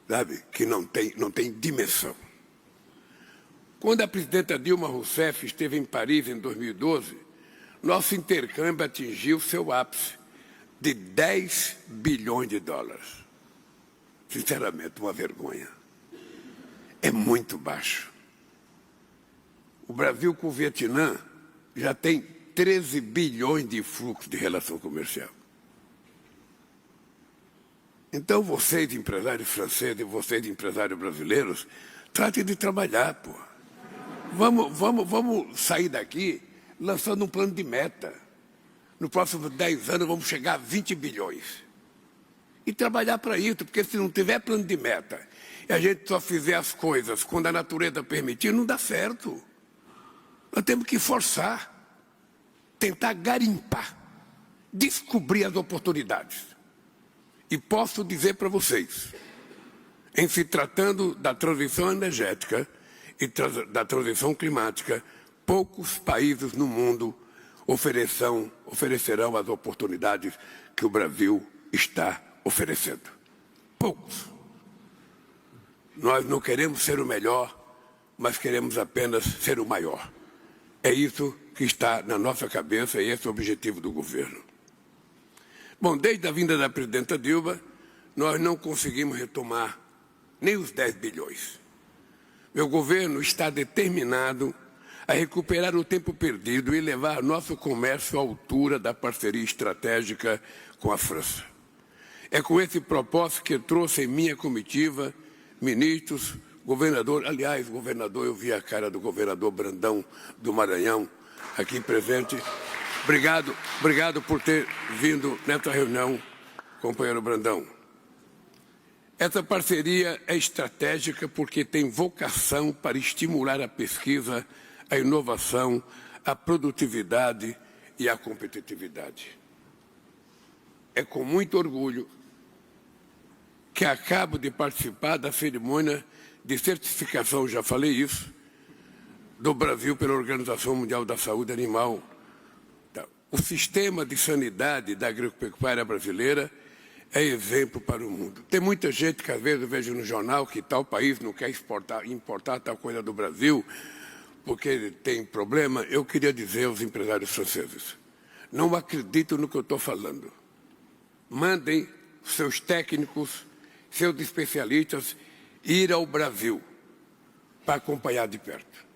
sabe, que não tem dimensão. Quando a presidenta Dilma Rousseff esteve em Paris em 2012, nosso intercâmbio atingiu seu ápice de 10 bilhões de dólares. Sinceramente, uma vergonha. É muito baixo. O Brasil com o Vietnã já tem 13 bilhões de fluxo de relação comercial. Então, vocês, empresários franceses, e vocês, empresários brasileiros, tratem de trabalhar, pô. Vamos sair daqui lançando um plano de meta. Nos próximos 10 anos vamos chegar a 20 bilhões. E trabalhar para isso, porque se não tiver plano de meta e a gente só fizer as coisas quando a natureza permitir, não dá certo. Nós temos que forçar, tentar garimpar, descobrir as oportunidades. E posso dizer para vocês, em se tratando da transição energética e da transição climática, poucos países no mundo oferecerão as oportunidades que o Brasil está oferecendo. Poucos. Nós não queremos ser o melhor, mas queremos apenas ser o maior. É isso que está na nossa cabeça e esse é o objetivo do governo. Bom, desde a vinda da presidenta Dilma, nós não conseguimos retomar nem os 10 bilhões. Meu governo está determinado a recuperar o tempo perdido e levar nosso comércio à altura da parceria estratégica com a França. É com esse propósito que trouxe em minha comitiva ministros, governador, aliás, governador, eu vi a cara do governador Brandão do Maranhão aqui presente. Obrigado por ter vindo nessa reunião, companheiro Brandão. Essa parceria é estratégica porque tem vocação para estimular a pesquisa, a inovação, a produtividade e a competitividade. É com muito orgulho que acabo de participar da cerimônia de certificação, já falei isso, do Brasil pela Organização Mundial da Saúde Animal. O sistema de sanidade da agropecuária brasileira é exemplo para o mundo. Tem muita gente que às vezes eu vejo no jornal que tal país não quer importar tal coisa do Brasil porque tem problema. Eu queria dizer aos empresários franceses, não acreditem no que eu estou falando. Mandem seus técnicos, seus especialistas ir ao Brasil para acompanhar de perto.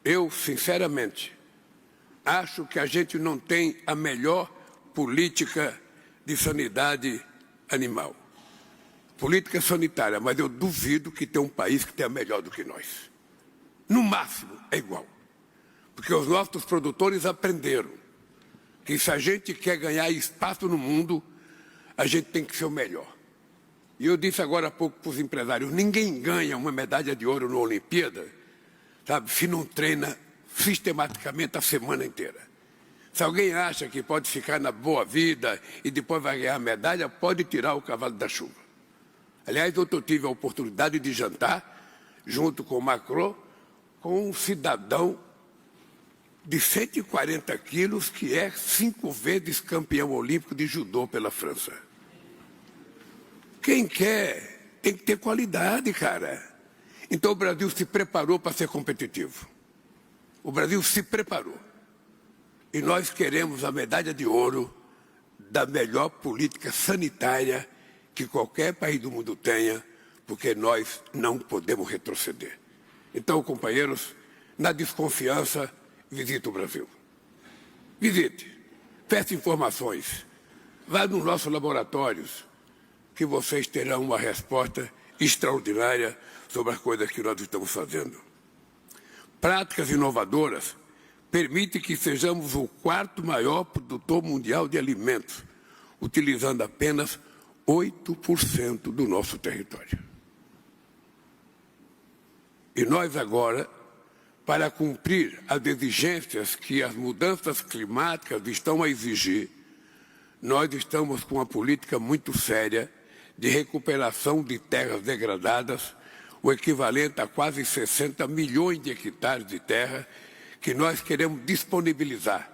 Eu, sinceramente, acho que a gente não tem a melhor política de sanidade animal. Política sanitária, mas eu duvido que tenha um país que tenha melhor do que nós. No máximo, é igual. Porque os nossos produtores aprenderam que se a gente quer ganhar espaço no mundo, a gente tem que ser o melhor. E eu disse agora há pouco para os empresários, ninguém ganha uma medalha de ouro na Olimpíada, sabe, se não treina sistematicamente a semana inteira. Se alguém acha que pode ficar na boa vida e depois vai ganhar a medalha, pode tirar o cavalo da chuva. Aliás, eu tive a oportunidade de jantar, junto com o Macron, com um cidadão de 140 quilos, que é 5 vezes campeão olímpico de judô pela França. Quem quer tem que ter qualidade, cara. Então o Brasil se preparou para ser competitivo. O Brasil se preparou. E nós queremos a medalha de ouro da melhor política sanitária que qualquer país do mundo tenha, porque nós não podemos retroceder. Então, companheiros, na desconfiança, visite o Brasil. Visite, peça informações, vá nos nossos laboratórios, que vocês terão uma resposta extraordinária sobre as coisas que nós estamos fazendo. Práticas inovadoras permitem que sejamos o 4º maior produtor mundial de alimentos, utilizando apenas 8% do nosso território. E nós agora, para cumprir as exigências que as mudanças climáticas estão a exigir, nós estamos com uma política muito séria de recuperação de terras degradadas, o equivalente a quase 60 milhões de hectares de terra, que nós queremos disponibilizar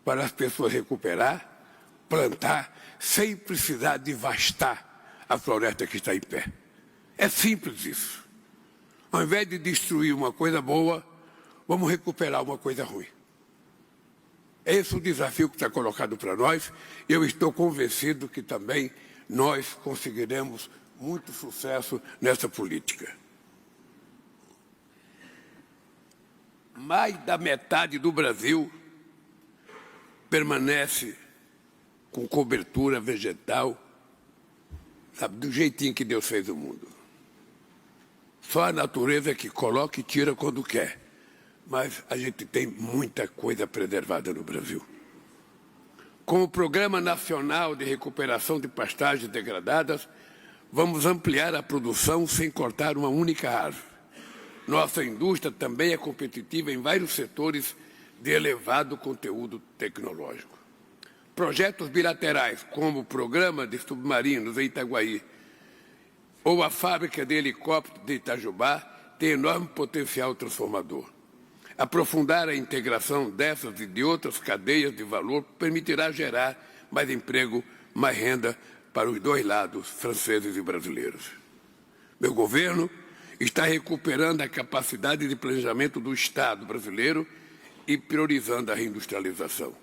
para as pessoas recuperar, plantar, sem precisar devastar a floresta que está em pé. É simples isso. Ao invés de destruir uma coisa boa, vamos recuperar uma coisa ruim. Esse é o desafio que está colocado para nós. Eu estou convencido que também nós conseguiremos muito sucesso nessa política. Mais da metade do Brasil permanece com cobertura vegetal, sabe, do jeitinho que Deus fez o mundo. Só a natureza que coloca e tira quando quer. Mas a gente tem muita coisa preservada no Brasil. Com o Programa Nacional de Recuperação de Pastagens Degradadas, vamos ampliar a produção sem cortar uma única árvore. Nossa indústria também é competitiva em vários setores de elevado conteúdo tecnológico. Projetos bilaterais, como o Programa de Submarinos em Itaguaí ou a Fábrica de Helicópteros de Itajubá, têm enorme potencial transformador. Aprofundar a integração dessas e de outras cadeias de valor permitirá gerar mais emprego, mais renda para os dois lados, franceses e brasileiros. Meu governo está recuperando a capacidade de planejamento do Estado brasileiro e priorizando a reindustrialização.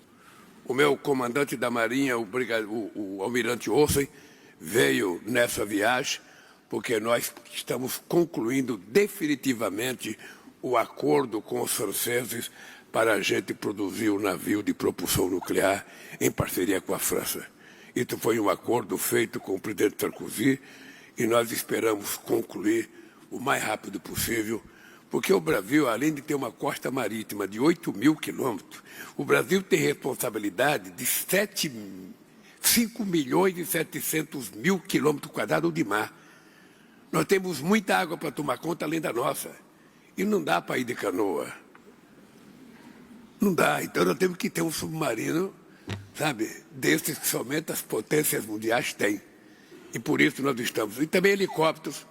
O meu comandante da Marinha, o almirante Olsen, veio nessa viagem porque nós estamos concluindo definitivamente o acordo com os franceses para a gente produzir o navio de propulsão nuclear em parceria com a França. Isso foi um acordo feito com o presidente Sarkozy e nós esperamos concluir o mais rápido possível, porque o Brasil, além de ter uma costa marítima de 8.000 quilômetros, o Brasil tem responsabilidade de 5.700.000 quilômetros quadrados de mar. Nós temos muita água para tomar conta além da nossa. E não dá para ir de canoa. Não dá. Então nós temos que ter um submarino, sabe, desses que somente as potências mundiais têm. E por isso nós estamos. E também helicópteros.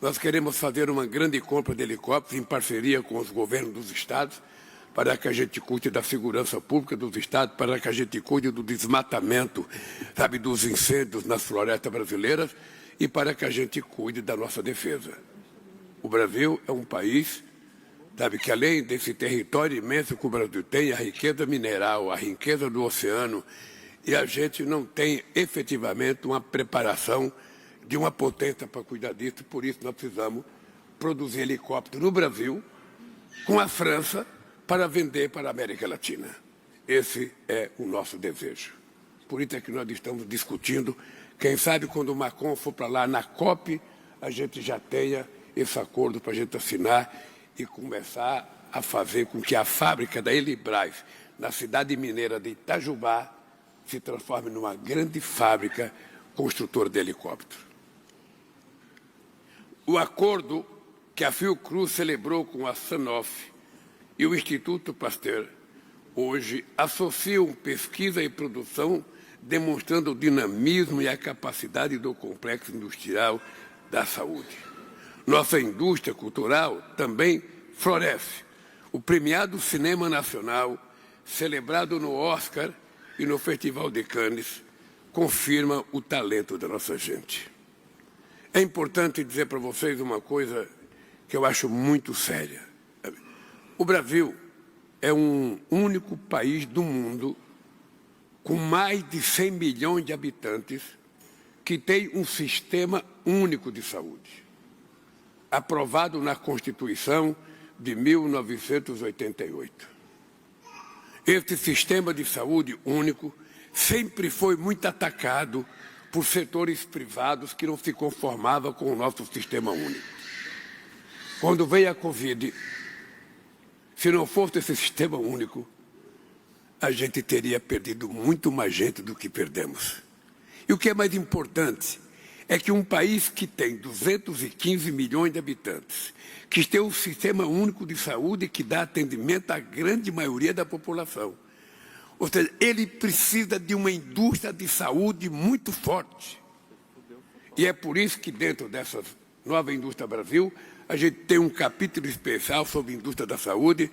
Nós queremos fazer uma grande compra de helicópteros em parceria com os governos dos estados, para que a gente cuide da segurança pública dos estados, para que a gente cuide do desmatamento, sabe, dos incêndios nas florestas brasileiras e para que a gente cuide da nossa defesa. O Brasil é um país, sabe, que além desse território imenso que o Brasil tem, a riqueza mineral, a riqueza do oceano, e a gente não tem efetivamente uma preparação de uma potência para cuidar disso, por isso nós precisamos produzir helicóptero no Brasil, com a França, para vender para a América Latina. Esse é o nosso desejo. Por isso é que nós estamos discutindo, quem sabe quando o Macron for para lá na COP, a gente já tenha esse acordo para a gente assinar e começar a fazer com que a fábrica da Elibras, na cidade mineira de Itajubá, se transforme numa grande fábrica construtora de helicópteros. O acordo que a Fiocruz celebrou com a Sanofi e o Instituto Pasteur, hoje, associam pesquisa e produção, demonstrando o dinamismo e a capacidade do complexo industrial da saúde. Nossa indústria cultural também floresce. O premiado Cinema Nacional, celebrado no Oscar e no Festival de Cannes, confirma o talento da nossa gente. É importante dizer para vocês uma coisa que eu acho muito séria. O Brasil é um único país do mundo com mais de 100 milhões de habitantes que tem um sistema único de saúde, aprovado na Constituição de 1988. Este sistema de saúde único sempre foi muito atacado por setores privados que não se conformavam com o nosso sistema único. Quando veio a Covid, se não fosse esse sistema único, a gente teria perdido muito mais gente do que perdemos. E o que é mais importante é que um país que tem 215 milhões de habitantes, que tem um sistema único de saúde que dá atendimento à grande maioria da população, ou seja, ele precisa de uma indústria de saúde muito forte. E é por isso que dentro dessa nova indústria Brasil, a gente tem um capítulo especial sobre a indústria da saúde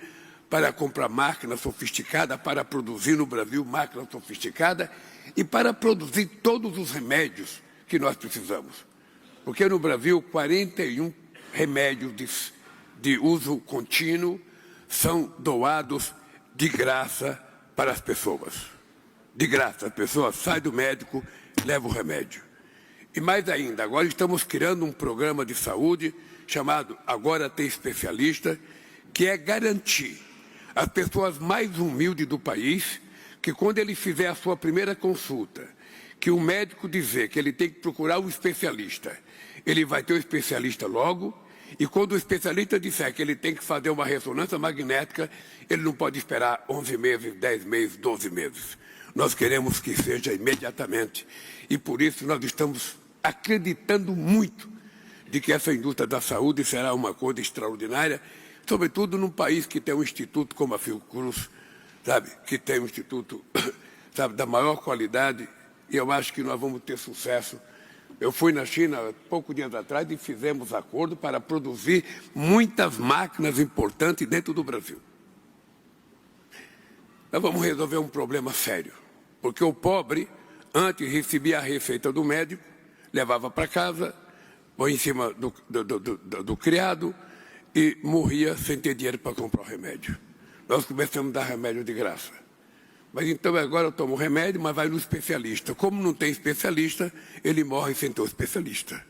para comprar máquina sofisticada, para produzir no Brasil máquina sofisticada e para produzir todos os remédios que nós precisamos. Porque no Brasil, 41 remédios de uso contínuo são doados de graça para as pessoas. De graça, a pessoa sai do médico, leva o remédio. E mais ainda, agora estamos criando um programa de saúde chamado Agora Tem Especialista, que é garantir às pessoas mais humildes do país que quando ele fizer a sua primeira consulta, que o médico dizer que ele tem que procurar um especialista, ele vai ter um especialista logo, e quando o especialista disser que ele tem que fazer uma ressonância magnética, ele não pode esperar 11 meses, 10 meses, 12 meses. Nós queremos que seja imediatamente. E por isso nós estamos acreditando muito de que essa indústria da saúde será uma coisa extraordinária, sobretudo num país que tem um instituto como a Fiocruz, sabe, que tem um instituto, sabe, da maior qualidade, e eu acho que nós vamos ter sucesso. Eu fui na China há poucos dias atrás e fizemos acordo para produzir muitas máquinas importantes dentro do Brasil. Nós vamos resolver um problema sério, porque o pobre, antes recebia a receita do médico, levava para casa, põe em cima do criado e morria sem ter dinheiro para comprar o remédio. Nós começamos a dar remédio de graça. Mas então agora eu tomo remédio, mas vai no especialista. Como não tem especialista, ele morre sem ter um especialista.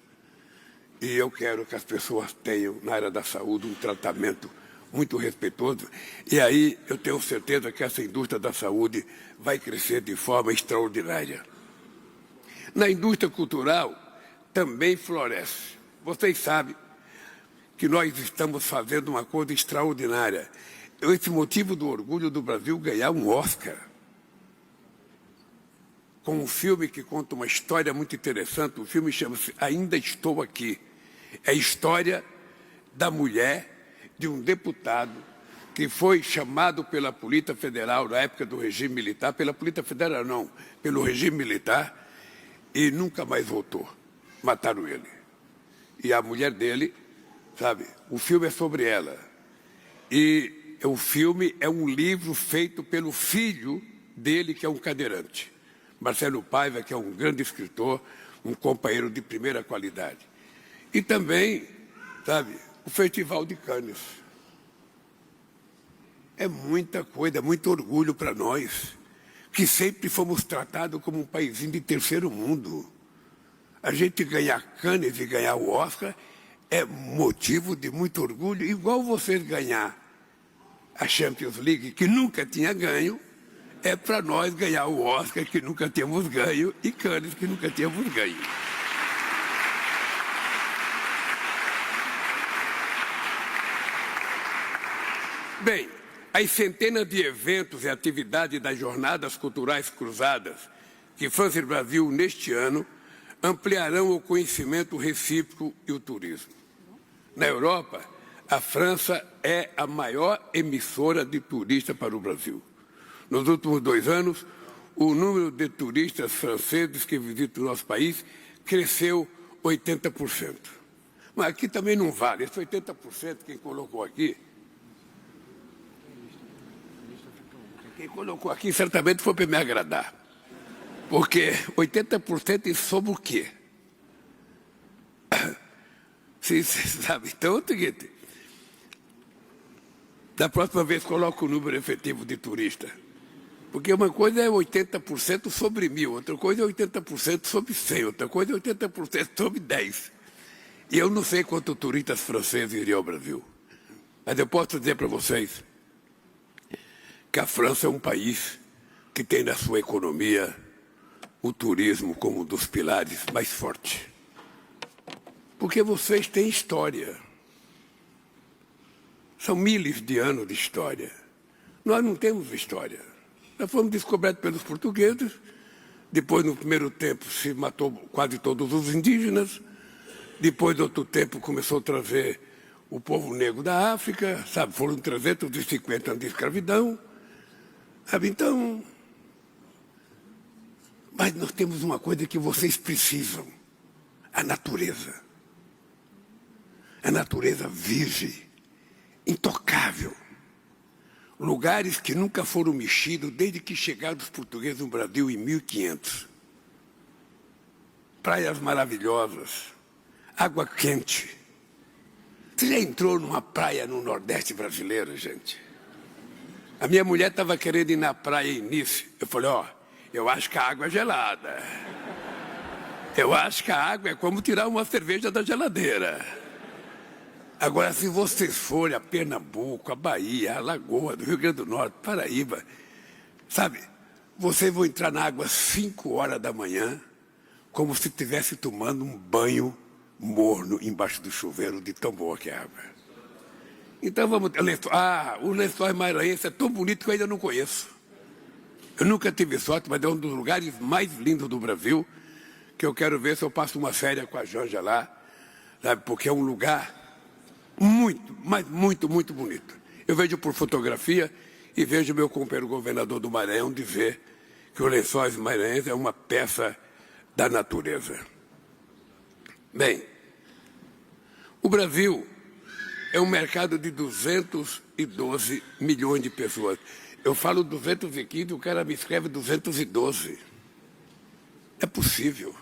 E eu quero que as pessoas tenham, na área da saúde, um tratamento muito respeitoso. E aí eu tenho certeza que essa indústria da saúde vai crescer de forma extraordinária. Na indústria cultural, também floresce. Vocês sabem que nós estamos fazendo uma coisa extraordinária. Esse motivo do orgulho do Brasil ganhar um Oscar. Com um filme que conta uma história muito interessante. O filme chama-se Ainda Estou Aqui. É a história da mulher de um deputado que foi chamado pela Polícia Federal na época do regime militar, pela Polícia Federal não, pelo regime militar, e nunca mais voltou. Mataram ele. E a mulher dele, sabe, o filme é sobre ela. E o filme é um livro feito pelo filho dele, que é um cadeirante. Marcelo Paiva, que é um grande escritor, um companheiro de primeira qualidade. E também, sabe, o Festival de Cannes. É muita coisa, muito orgulho para nós, que sempre fomos tratados como um paísinho de terceiro mundo. A gente ganhar Cannes e ganhar o Oscar é motivo de muito orgulho, igual vocês ganhar a Champions League, que nunca tinha ganho, é para nós ganhar o Oscar, que nunca tínhamos ganho, e Cannes, que nunca tínhamos ganho. Bem, as centenas de eventos e atividades das Jornadas Culturais Cruzadas que França e Brasil neste ano ampliarão o conhecimento recíproco e o turismo. Na Europa, a França é a maior emissora de turistas para o Brasil. Nos últimos 2 anos, o número de turistas franceses que visitam o nosso país cresceu 80%. Mas aqui também não vale. Esse 80% quem colocou aqui certamente foi para me agradar. Porque 80% sobre o quê? Você sabe? Então é o seguinte. Da próxima vez coloca o número efetivo de turista. Porque uma coisa é 80% sobre 1.000, outra coisa é 80% sobre 100, outra coisa é 80% sobre 10. E eu não sei quantos turistas franceses iriam ao Brasil. Mas eu posso dizer para vocês que a França é um país que tem na sua economia o turismo como um dos pilares mais fortes. Porque vocês têm história. São milhares de anos de história. Nós não temos história. Nós fomos descobertos pelos portugueses, depois, no primeiro tempo, se matou quase todos os indígenas, depois, de outro tempo, começou a trazer o povo negro da África, sabe? Foram 350 anos de escravidão. Sabe? Então, mas nós temos uma coisa que vocês precisam, a natureza. A natureza virgem, intocável. Lugares que nunca foram mexidos desde que chegaram os portugueses no Brasil em 1500. Praias maravilhosas, água quente. Você já entrou numa praia no Nordeste brasileiro, gente? A minha mulher estava querendo ir na praia em Nice. Eu falei, eu acho que a água é gelada. Eu acho que a água é como tirar uma cerveja da geladeira. Agora, se vocês forem a Pernambuco, a Bahia, a Lagoa, do Rio Grande do Norte, Paraíba, sabe, vocês vão entrar na água às 5 horas da manhã, como se estivesse tomando um banho morno embaixo do chuveiro, de tão boa que é a água. Então vamos... o Lençóis Maranhenses é tão bonito que eu ainda não conheço. Eu nunca tive sorte, mas é um dos lugares mais lindos do Brasil, que eu quero ver se eu passo uma férias com a Janja lá, sabe, porque é um lugar muito, mas muito, muito bonito. Eu vejo por fotografia e vejo meu companheiro governador do Maranhão dizer que o Lençóis Maranhenses é uma peça da natureza. Bem, o Brasil é um mercado de 212 milhões de pessoas. Eu falo 215, o cara me escreve 212. É possível,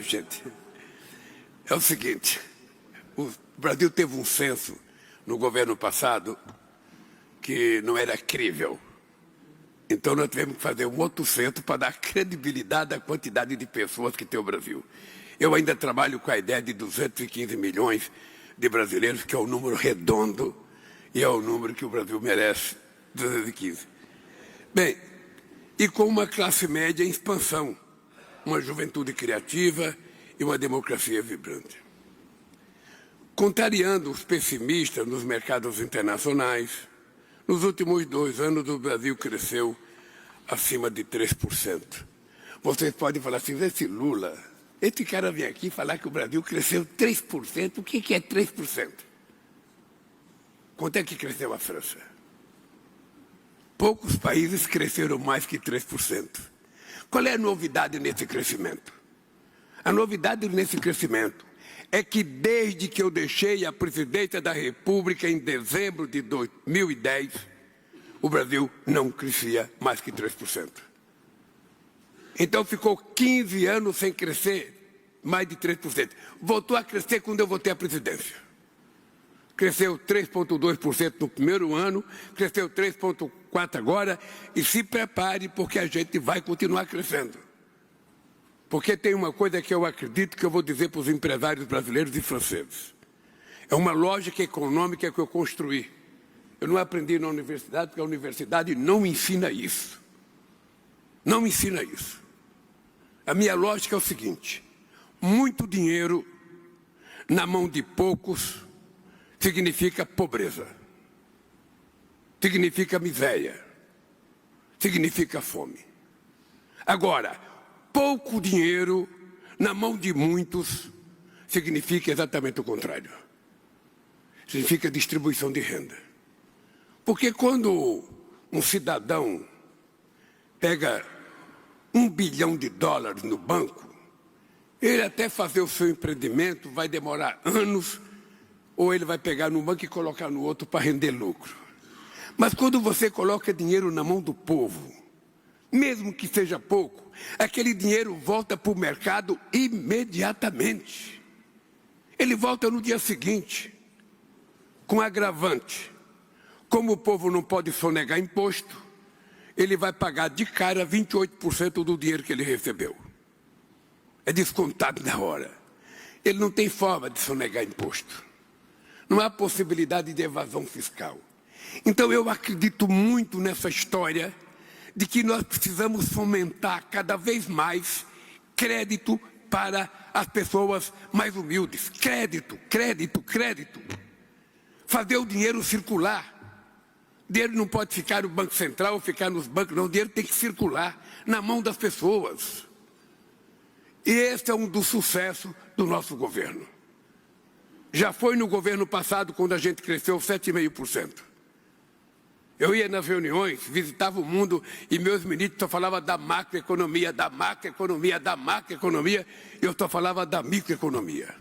gente. É o seguinte, o Brasil teve um censo no governo passado que não era crível. Então nós tivemos que fazer um outro centro para dar credibilidade à quantidade de pessoas que tem o Brasil. Eu ainda trabalho com a ideia de 215 milhões de brasileiros, que é um número redondo e é o número que o Brasil merece, 215. Bem, e com uma classe média em expansão, uma juventude criativa e uma democracia vibrante. Contrariando os pessimistas nos mercados internacionais, nos últimos 2 anos o Brasil cresceu acima de 3%. Vocês podem falar assim, esse Lula, esse cara vem aqui falar que o Brasil cresceu 3%, o que é 3%? Quanto é que cresceu a França? Poucos países cresceram mais que 3%. Qual é a novidade nesse crescimento? A novidade nesse crescimento é que desde que eu deixei a presidência da República em dezembro de 2010, o Brasil não crescia mais que 3%. Então ficou 15 anos sem crescer mais de 3%. Voltou a crescer quando eu voltei à presidência. Cresceu 3,2% no primeiro ano, cresceu 3,4% agora, e se prepare porque a gente vai continuar crescendo. Porque tem uma coisa que eu acredito que eu vou dizer para os empresários brasileiros e franceses. É uma lógica econômica que eu construí. Eu não aprendi na universidade, porque a universidade não ensina isso. Não ensina isso. A minha lógica é o seguinte: muito dinheiro na mão de poucos significa pobreza, significa miséria, significa fome. Agora, pouco dinheiro na mão de muitos significa exatamente o contrário. Significa distribuição de renda. Porque quando um cidadão pega $1 bilhão no banco, ele até fazer o seu empreendimento vai demorar anos, ou ele vai pegar num banco e colocar no outro para render lucro. Mas quando você coloca dinheiro na mão do povo, mesmo que seja pouco, aquele dinheiro volta para o mercado imediatamente. Ele volta no dia seguinte, com agravante. Como o povo não pode sonegar imposto, ele vai pagar de cara 28% do dinheiro que ele recebeu. É descontado na hora. Ele não tem forma de sonegar imposto. Não há possibilidade de evasão fiscal. Então eu acredito muito nessa história de que nós precisamos fomentar cada vez mais crédito para as pessoas mais humildes. Crédito, crédito, crédito. Fazer o dinheiro circular. O dinheiro não pode ficar no Banco Central ou ficar nos bancos, não. O dinheiro tem que circular na mão das pessoas. E esse é um dos sucessos do nosso governo. Já foi no governo passado, quando a gente cresceu 7,5%. Eu ia nas reuniões, visitava o mundo e meus ministros só falavam da macroeconomia, da macroeconomia, da macroeconomia. Eu só falava da microeconomia.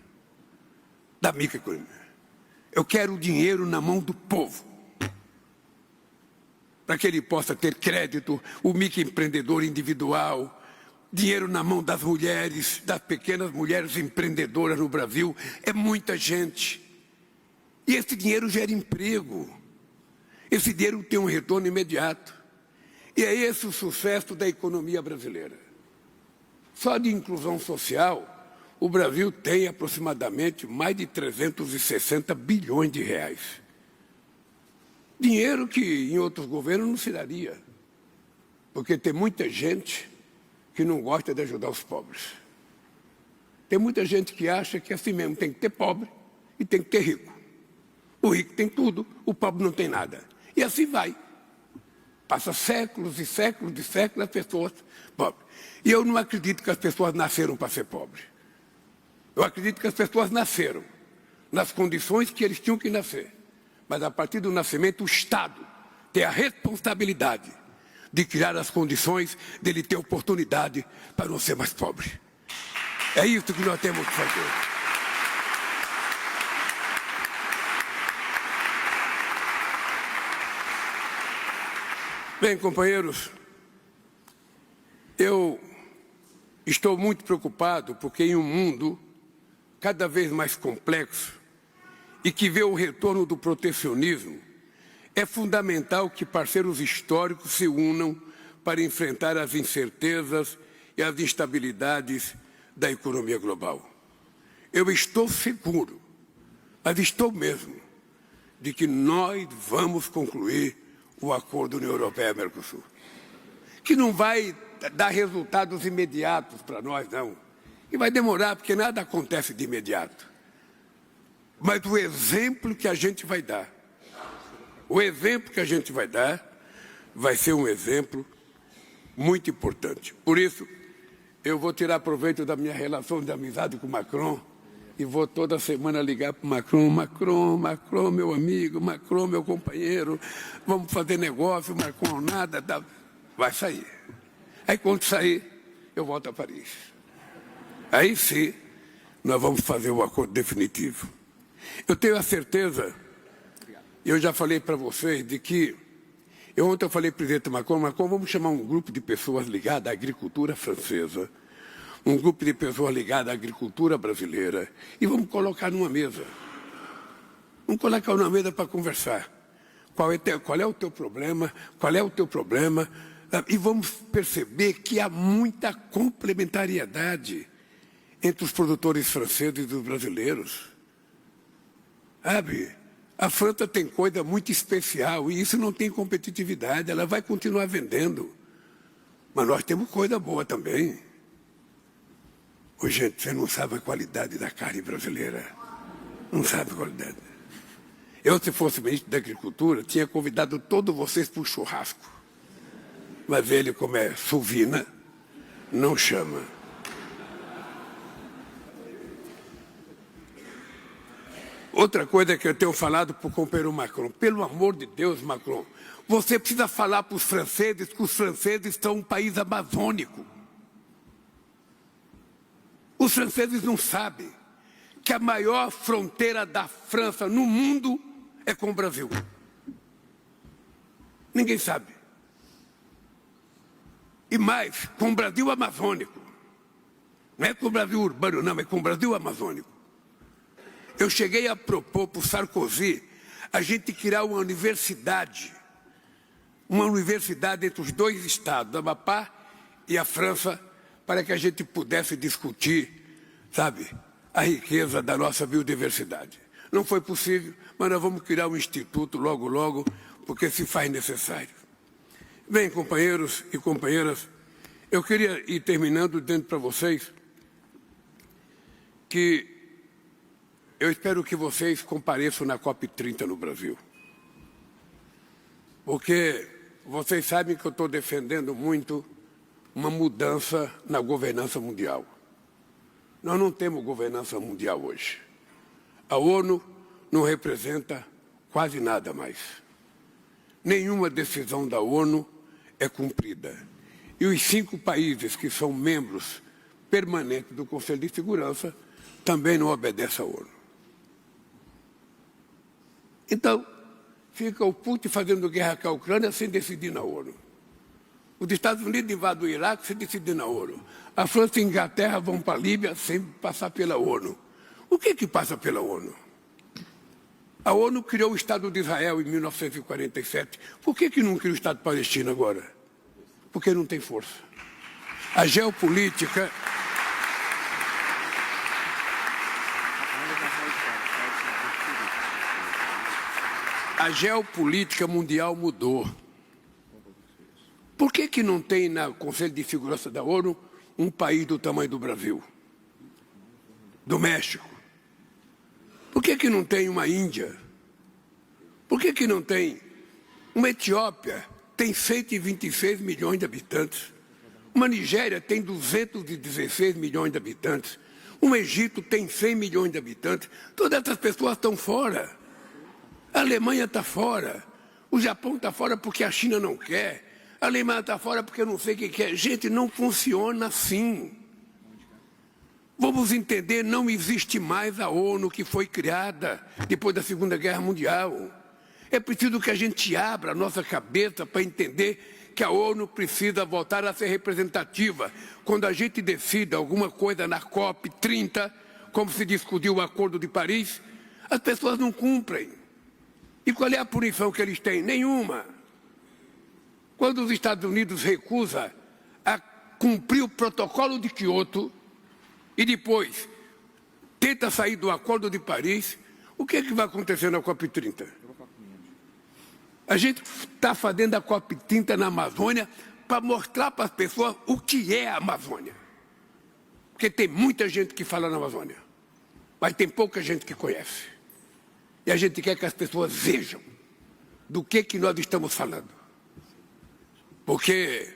Da microeconomia. Eu quero o dinheiro na mão do povo. Para que ele possa ter crédito, o microempreendedor individual, dinheiro na mão das mulheres, das pequenas mulheres empreendedoras no Brasil. É muita gente. E esse dinheiro gera emprego. Esse dinheiro tem um retorno imediato. E é esse o sucesso da economia brasileira. Só de inclusão social, o Brasil tem aproximadamente mais de 360 bilhões de reais. Dinheiro que em outros governos não se daria. Porque tem muita gente que não gosta de ajudar os pobres. Tem muita gente que acha que assim mesmo tem que ter pobre e tem que ter rico. O rico tem tudo, o pobre não tem nada. E assim vai. Passa séculos e séculos e séculos as pessoas pobres. E eu não acredito que as pessoas nasceram para ser pobres. Eu acredito que as pessoas nasceram nas condições que eles tinham que nascer. Mas a partir do nascimento, o Estado tem a responsabilidade de criar as condições dele ter oportunidade para não ser mais pobre. É isso que nós temos que fazer. Bem, companheiros, eu estou muito preocupado porque em um mundo cada vez mais complexo e que vê o retorno do protecionismo, é fundamental que parceiros históricos se unam para enfrentar as incertezas e as instabilidades da economia global. Eu estou seguro, mas estou mesmo, de que nós vamos concluir o acordo União Europeia-Mercosul, que não vai dar resultados imediatos para nós, não. E vai demorar, porque nada acontece de imediato. Mas o exemplo que a gente vai dar, vai ser um exemplo muito importante. Por isso, eu vou tirar proveito da minha relação de amizade com Macron e vou toda semana ligar para o Macron. Macron, meu amigo, Macron, meu companheiro, vamos fazer negócio, Macron, nada, vai sair. Aí, quando sair, eu volto a Paris. Aí sim, nós vamos fazer o acordo definitivo. Eu tenho a certeza, eu já falei para vocês, de que ontem eu falei para o presidente Macron, vamos chamar um grupo de pessoas ligadas à agricultura francesa, um grupo de pessoas ligadas à agricultura brasileira, e vamos colocar numa mesa. Vamos colocar numa mesa para conversar. Qual é o teu problema? Qual é o teu problema? E vamos perceber que há muita complementariedade entre os produtores franceses e os brasileiros. Sabe? A França tem coisa muito especial e isso não tem competitividade, ela vai continuar vendendo. Mas nós temos coisa boa também. Ô, gente, você não sabe a qualidade da carne brasileira. Não sabe a qualidade. Eu, se fosse ministro da Agricultura, tinha convidado todos vocês para o churrasco. Mas ele, como é suvina, não chama. Outra coisa que eu tenho falado para o companheiro Macron, pelo amor de Deus, Macron, você precisa falar para os franceses que os franceses são um país amazônico. Os franceses não sabem que a maior fronteira da França no mundo é com o Brasil. Ninguém sabe. E mais, com o Brasil amazônico. Não é com o Brasil urbano, não, é com o Brasil amazônico. Eu cheguei a propor para o Sarkozy a gente criar uma universidade entre os dois estados, o Amapá e a França, para que a gente pudesse discutir, sabe, a riqueza da nossa biodiversidade. Não foi possível, mas nós vamos criar um instituto logo, logo, porque se faz necessário. Bem, companheiros e companheiras, eu queria ir terminando dizendo para vocês que eu espero que vocês compareçam na COP30 no Brasil. Porque vocês sabem que eu estou defendendo muito uma mudança na governança mundial. Nós não temos governança mundial hoje. A ONU não representa quase nada mais. Nenhuma decisão da ONU é cumprida. E os 5 países que são membros permanentes do Conselho de Segurança também não obedecem à ONU. Então, fica o Putin fazendo guerra com a Ucrânia sem decidir na ONU. Os Estados Unidos invadem o Iraque sem decidir na ONU. A França e a Inglaterra vão para a Líbia sem passar pela ONU. O que passa pela ONU? A ONU criou o Estado de Israel em 1947. Por que não criou o Estado palestino agora? Porque não tem força. A geopolítica... A geopolítica mundial mudou. Por que não tem no Conselho de Segurança da ONU um país do tamanho do Brasil? Do México? Por que não tem uma Índia? Por que não tem uma Etiópia? Tem 126 milhões de habitantes. Uma Nigéria tem 216 milhões de habitantes. Um Egito tem 100 milhões de habitantes. Todas essas pessoas estão fora. A Alemanha está fora, o Japão está fora porque a China não quer, a Alemanha está fora porque eu não sei o que quer. Gente, não funciona assim. Vamos entender, não existe mais a ONU que foi criada depois da Segunda Guerra Mundial. É preciso que a gente abra a nossa cabeça para entender que a ONU precisa voltar a ser representativa. Quando a gente decida alguma coisa na COP30, como se discutiu o Acordo de Paris, as pessoas não cumprem. E qual é a punição que eles têm? Nenhuma. quando os Estados Unidos recusa a cumprir o protocolo de Quioto e depois tenta sair do Acordo de Paris, o que é que vai acontecer na COP30? A gente está fazendo a COP30 na Amazônia para mostrar para as pessoas o que é a Amazônia. Porque tem muita gente que fala na Amazônia, mas tem pouca gente que conhece. E a gente quer que as pessoas vejam do que nós estamos falando. Porque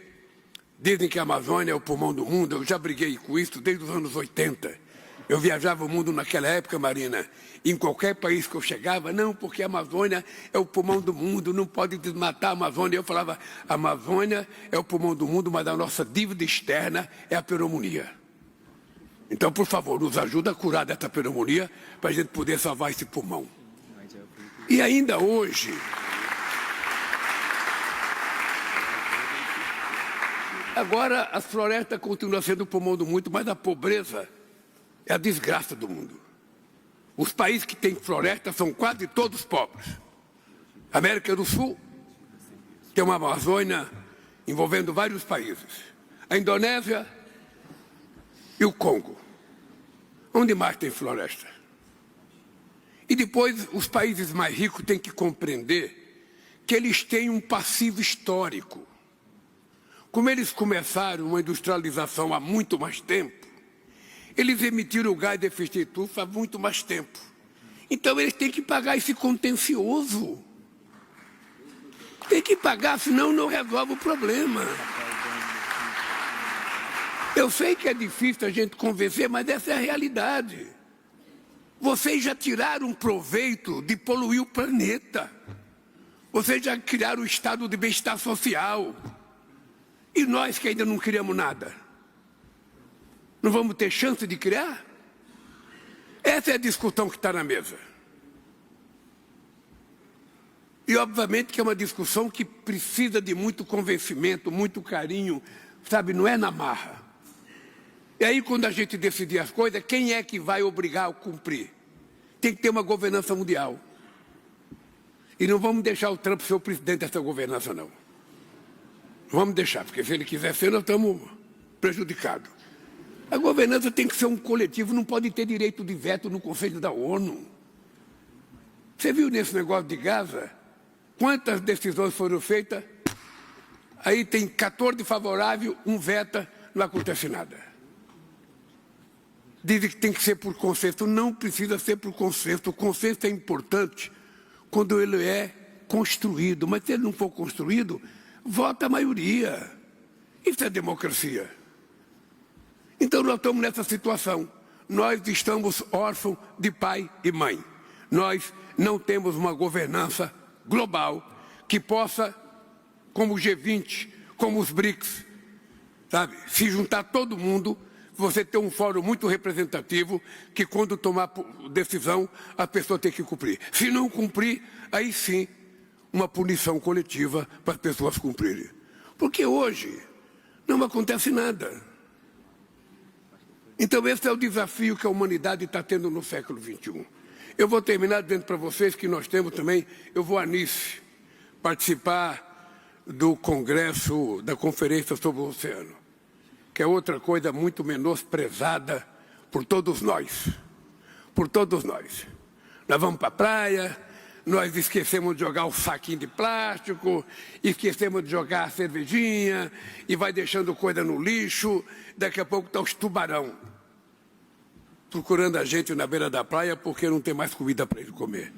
dizem que a Amazônia é o pulmão do mundo, eu já briguei com isso desde os anos 80. Eu viajava o mundo naquela época, Marina, em qualquer país que eu chegava, não, porque a Amazônia é o pulmão do mundo, não pode desmatar a Amazônia. Eu falava, a Amazônia é o pulmão do mundo, mas a nossa dívida externa é a pneumonia. Então, por favor, nos ajuda a curar dessa pneumonia para a gente poder salvar esse pulmão. E ainda hoje, agora as florestas continuam sendo o pulmão do mundo, mas a pobreza é a desgraça do mundo. Os países que têm floresta são quase todos pobres. A América do Sul tem uma Amazônia envolvendo vários países. A Indonésia e o Congo. Onde mais tem floresta? E depois, os países mais ricos têm que compreender que eles têm um passivo histórico. Como eles começaram uma industrialização há muito mais tempo, eles emitiram o gás de efeito estufa há muito mais tempo. Então, eles têm que pagar esse contencioso. Tem que pagar, senão não resolve o problema. Eu sei que é difícil a gente convencer, mas essa é a realidade. Vocês já tiraram proveito de poluir o planeta. Vocês já criaram o estado de bem-estar social. E nós que ainda não criamos nada? Não vamos ter chance de criar? Essa é a discussão que está na mesa. E, obviamente, que é uma discussão que precisa de muito convencimento, muito carinho, sabe? Não é na marra. E aí, quando a gente decidir as coisas, quem é que vai obrigar a cumprir? Tem que ter uma governança mundial. E não vamos deixar o Trump ser o presidente dessa governança, não. Não vamos deixar, porque se ele quiser ser, nós estamos prejudicados. A governança tem que ser um coletivo, não pode ter direito de veto no Conselho da ONU. Você viu nesse negócio de Gaza? Quantas decisões foram feitas? Aí tem 14 favoráveis, um veta, não acontece nada. Dizem que tem que ser por consenso. Não precisa ser por consenso. O consenso é importante quando ele é construído. Mas se ele não for construído, vota a maioria. Isso é democracia. Então nós estamos nessa situação. Nós estamos órfãos de pai e mãe. Nós não temos uma governança global que possa, como o G20, como os BRICS, sabe, se juntar todo mundo. Você tem um fórum muito representativo que, quando tomar decisão, a pessoa tem que cumprir. Se não cumprir, aí sim, uma punição coletiva para as pessoas cumprirem. Porque hoje não acontece nada. Então, esse é o desafio que a humanidade está tendo no século XXI. Eu vou terminar dizendo para vocês que nós temos também, eu vou a Nice participar do Congresso, da Conferência sobre o Oceano, que é outra coisa muito menosprezada por todos nós. Por todos nós. Nós vamos para a praia, nós esquecemos de jogar o saquinho de plástico, esquecemos de jogar a cervejinha, e vai deixando coisa no lixo, daqui a pouco está os tubarão procurando a gente na beira da praia porque não tem mais comida para ele comer.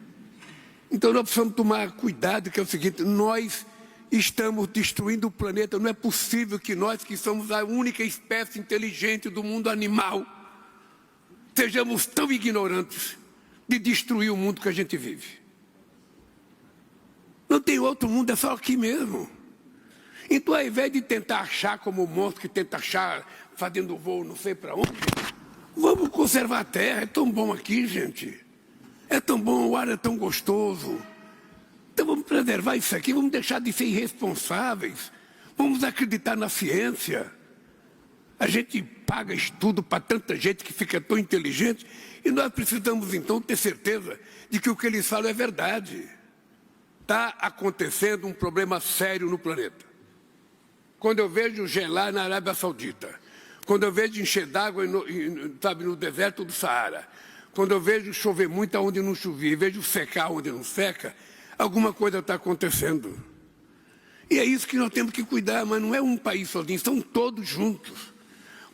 Então nós precisamos tomar cuidado, que é o seguinte, nós estamos destruindo o planeta. Não é possível que nós, que somos a única espécie inteligente do mundo animal, sejamos tão ignorantes de destruir o mundo que a gente vive. Não tem outro mundo, é só aqui mesmo. Então, ao invés de tentar achar como o monstro que tenta achar fazendo voo não sei para onde, vamos conservar a Terra. É tão bom aqui, gente. É tão bom, o ar é tão gostoso. Então vamos preservar isso aqui, vamos deixar de ser irresponsáveis, vamos acreditar na ciência. A gente paga estudo para tanta gente que fica tão inteligente e nós precisamos então ter certeza de que o que eles falam é verdade. Está acontecendo um problema sério no planeta. quando eu vejo gelar na Arábia Saudita, quando eu vejo encher d'água no deserto do Saara, quando eu vejo chover muito onde não chovia, vejo secar onde não seca, alguma coisa está acontecendo. E é isso que nós temos que cuidar, mas não é um país sozinho, são todos juntos.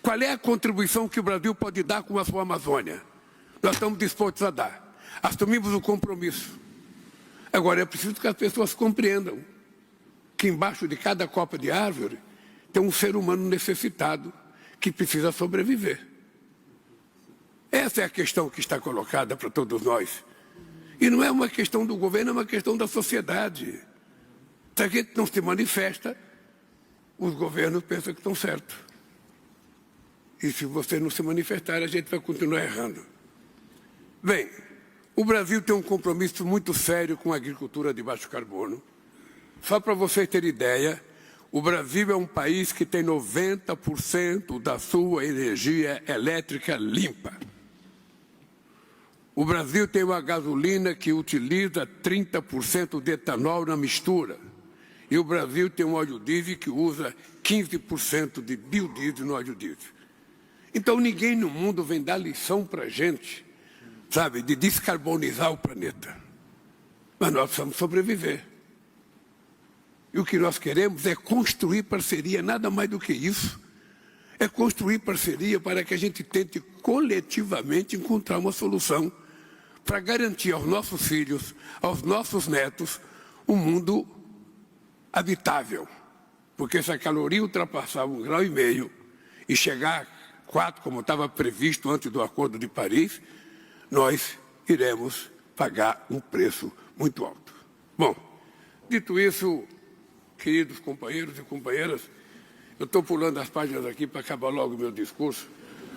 Qual é a contribuição que o Brasil pode dar com a sua Amazônia? Nós estamos dispostos a dar. Assumimos o compromisso. Agora, é preciso que as pessoas compreendam que embaixo de cada copa de árvore tem um ser humano necessitado que precisa sobreviver. Essa é a questão que está colocada para todos nós. E não é uma questão do governo, é uma questão da sociedade. Se a gente não se manifesta, os governos pensam que estão certos. E se você não se manifestar, a gente vai continuar errando. Bem, o Brasil tem um compromisso muito sério com a agricultura de baixo carbono. Só para vocês terem ideia, o Brasil é um país que tem 90% da sua energia elétrica limpa. O Brasil tem uma gasolina que utiliza 30% de etanol na mistura. E o Brasil tem um óleo diesel que usa 15% de biodiesel no óleo diesel. Então ninguém no mundo vem dar lição para a gente, sabe, de descarbonizar o planeta. Mas nós precisamos sobreviver. E o que nós queremos é construir parceria, nada mais do que isso. É construir parceria para que a gente tente coletivamente encontrar uma solução para garantir aos nossos filhos, aos nossos netos, um mundo habitável. Porque se a caloria ultrapassar 1,5 graus e chegar a 4, como estava previsto antes do Acordo de Paris, nós iremos pagar um preço muito alto. Bom, dito isso, queridos companheiros e companheiras, eu estou pulando as páginas aqui para acabar logo o meu discurso,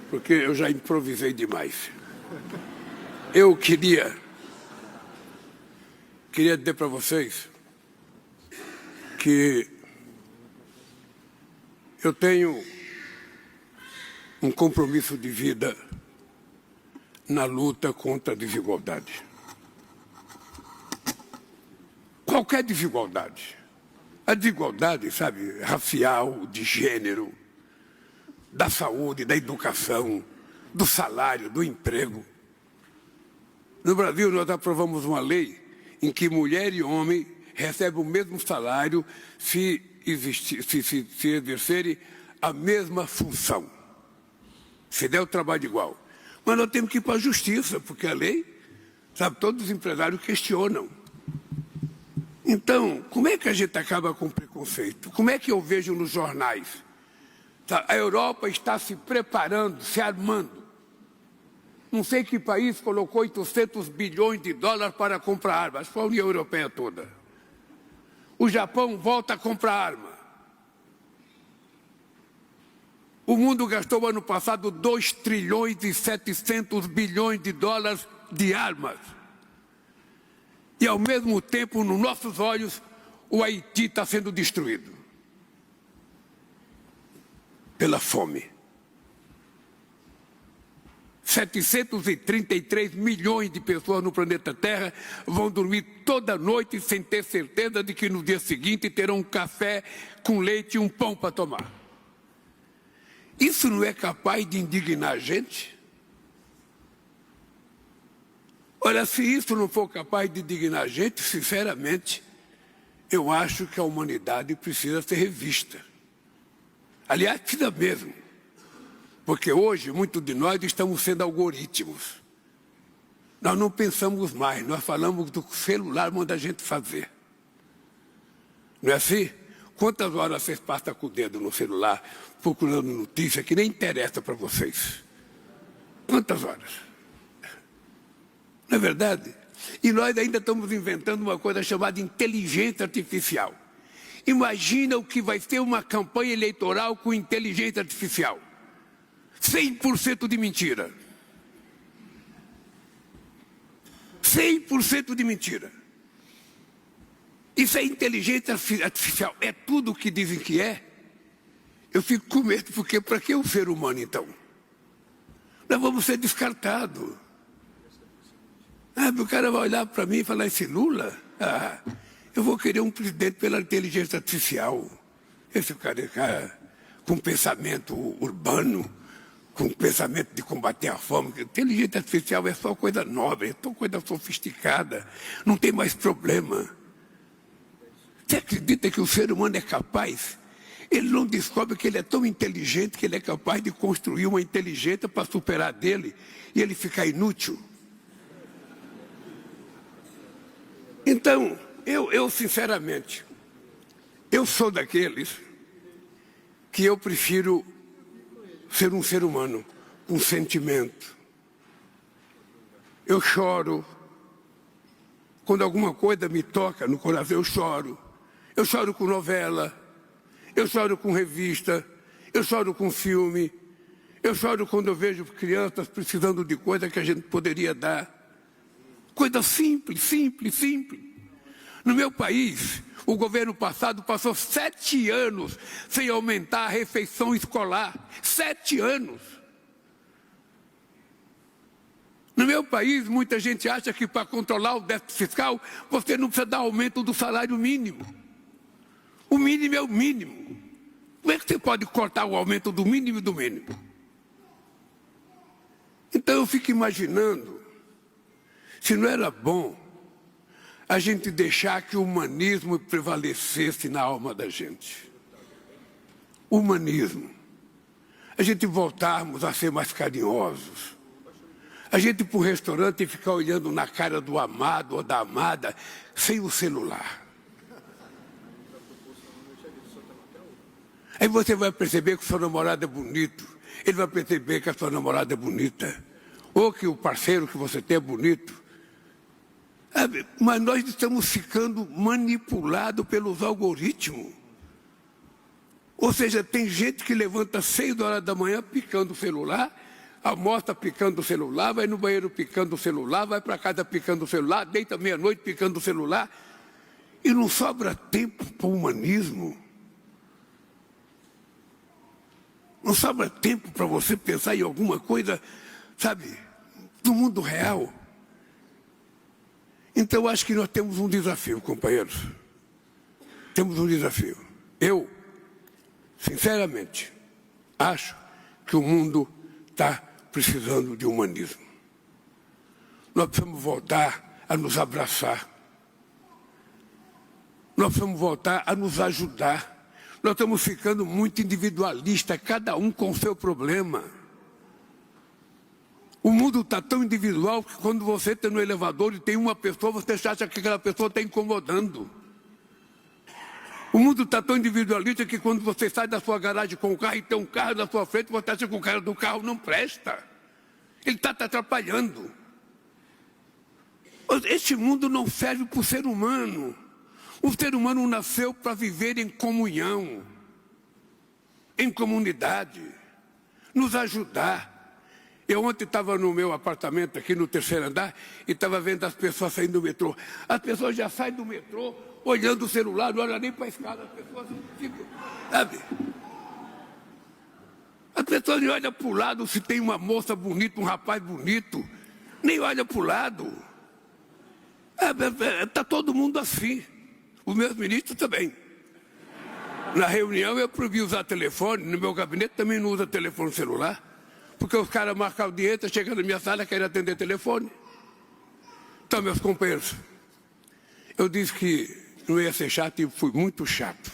porque eu já improvisei demais. Eu queria dizer para vocês que eu tenho um compromisso de vida na luta contra a desigualdade. Qualquer desigualdade. A desigualdade, sabe, racial, de gênero, da saúde, da educação, do salário, do emprego. No Brasil, nós aprovamos uma lei em que mulher e homem recebem o mesmo salário se exercerem a mesma função. Se der o trabalho igual. Mas nós temos que ir para a justiça, porque a lei, sabe, todos os empresários questionam. Então, como é que a gente acaba com o preconceito? Como é que eu vejo nos jornais? A Europa está se preparando, se armando. Não sei que país colocou 800 bilhões de dólares para comprar armas. Foi a União Europeia toda. O Japão volta a comprar arma. O mundo gastou ano passado 2 trilhões e 700 bilhões de dólares de armas. E, ao mesmo tempo, nos nossos olhos, o Haiti está sendo destruído pela fome. 733 milhões de pessoas no planeta Terra vão dormir toda noite sem ter certeza de que no dia seguinte terão um café com leite e um pão para tomar. Isso não é capaz de indignar a gente? Olha, se isso não for capaz de indignar a gente, sinceramente, eu acho que a humanidade precisa ser revista. Aliás, precisa mesmo. Porque hoje, muitos de nós estamos sendo algoritmos. Nós não pensamos mais, nós falamos do celular, manda a gente fazer. Não é assim? Quantas horas vocês passam com o dedo no celular, procurando notícia que nem interessa para vocês? Quantas horas? Não é verdade? E nós ainda estamos inventando uma coisa chamada inteligência artificial. Imagina o que vai ser uma campanha eleitoral com inteligência artificial. 100% de mentira. 100% de mentira. Isso é inteligência artificial. É tudo o que dizem que é. Eu fico com medo, porque para que o ser humano, então? Nós vamos ser descartados. O cara vai olhar para mim e falar, esse Lula? Eu vou querer um presidente pela inteligência artificial. Esse cara com pensamento urbano, com pensamento de combater a fome. Inteligência artificial é só coisa nova, é só coisa sofisticada, não tem mais problema. Você acredita que o ser humano é capaz? Ele não descobre que ele é tão inteligente que ele é capaz de construir uma inteligência para superar dele e ele ficar inútil? Então, eu sinceramente, eu sou daqueles que eu prefiro ser um ser humano com sentimento. Eu choro. Quando alguma coisa me toca no coração, eu choro. Eu choro com novela, eu choro com revista, eu choro com filme, eu choro quando eu vejo crianças precisando de coisa que a gente poderia dar. Coisa simples, simples, simples. No meu país, o governo passado passou 7 anos sem aumentar a refeição escolar. 7 anos. No meu país, muita gente acha que para controlar o déficit fiscal, você não precisa dar aumento do salário mínimo. O mínimo é o mínimo. Como é que você pode cortar o aumento do mínimo e do mínimo? Então eu fico imaginando se não era bom a gente deixar que o humanismo prevalecesse na alma da gente. Humanismo. A gente voltarmos a ser mais carinhosos. A gente ir para o restaurante e ficar olhando na cara do amado ou da amada sem o celular. Aí você vai perceber que o seu namorado é bonito. Ele vai perceber que a sua namorada é bonita. Ou que o parceiro que você tem é bonito. Mas nós estamos ficando manipulados pelos algoritmos. Ou seja, tem gente que levanta 6 horas da manhã picando o celular, almoça picando o celular, vai no banheiro picando o celular, vai para casa picando o celular, deita meia-noite picando o celular. E não sobra tempo para o humanismo. Não sobra tempo para você pensar em alguma coisa, sabe, do mundo real. Então, eu acho que nós temos um desafio, companheiros. Temos um desafio. Eu, sinceramente, acho que o mundo está precisando de humanismo. Nós precisamos voltar a nos abraçar. Nós precisamos voltar a nos ajudar. Nós estamos ficando muito individualistas, cada um com o seu problema. O mundo está tão individual que quando você está no elevador e tem uma pessoa, você acha que aquela pessoa está incomodando. O mundo está tão individualista que quando você sai da sua garagem com o carro e tem um carro na sua frente, você acha que o cara do carro não presta. Ele está te atrapalhando. Este mundo não serve para o ser humano. O ser humano nasceu para viver em comunhão, em comunidade, nos ajudar. Eu ontem estava no meu apartamento aqui no 3º andar e estava vendo as pessoas saindo do metrô. As pessoas já saem do metrô olhando o celular, não olham nem para a escada. As pessoas ficam, sabe? As pessoas nem olham para o lado se tem uma moça bonita, um rapaz bonito. Nem olham para o lado. Está todo mundo assim. Os meus ministros também. Na reunião eu proibi usar telefone, no meu gabinete também não usa telefone celular, porque os caras marcam audiência, chegam na minha sala e querem atender telefone. Então, meus companheiros, eu disse que não ia ser chato e fui muito chato.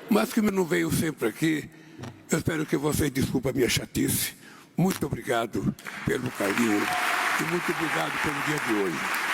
Mas que não veio sempre aqui, eu espero que vocês desculpem a minha chatice. Muito obrigado pelo carinho e muito obrigado pelo dia de hoje.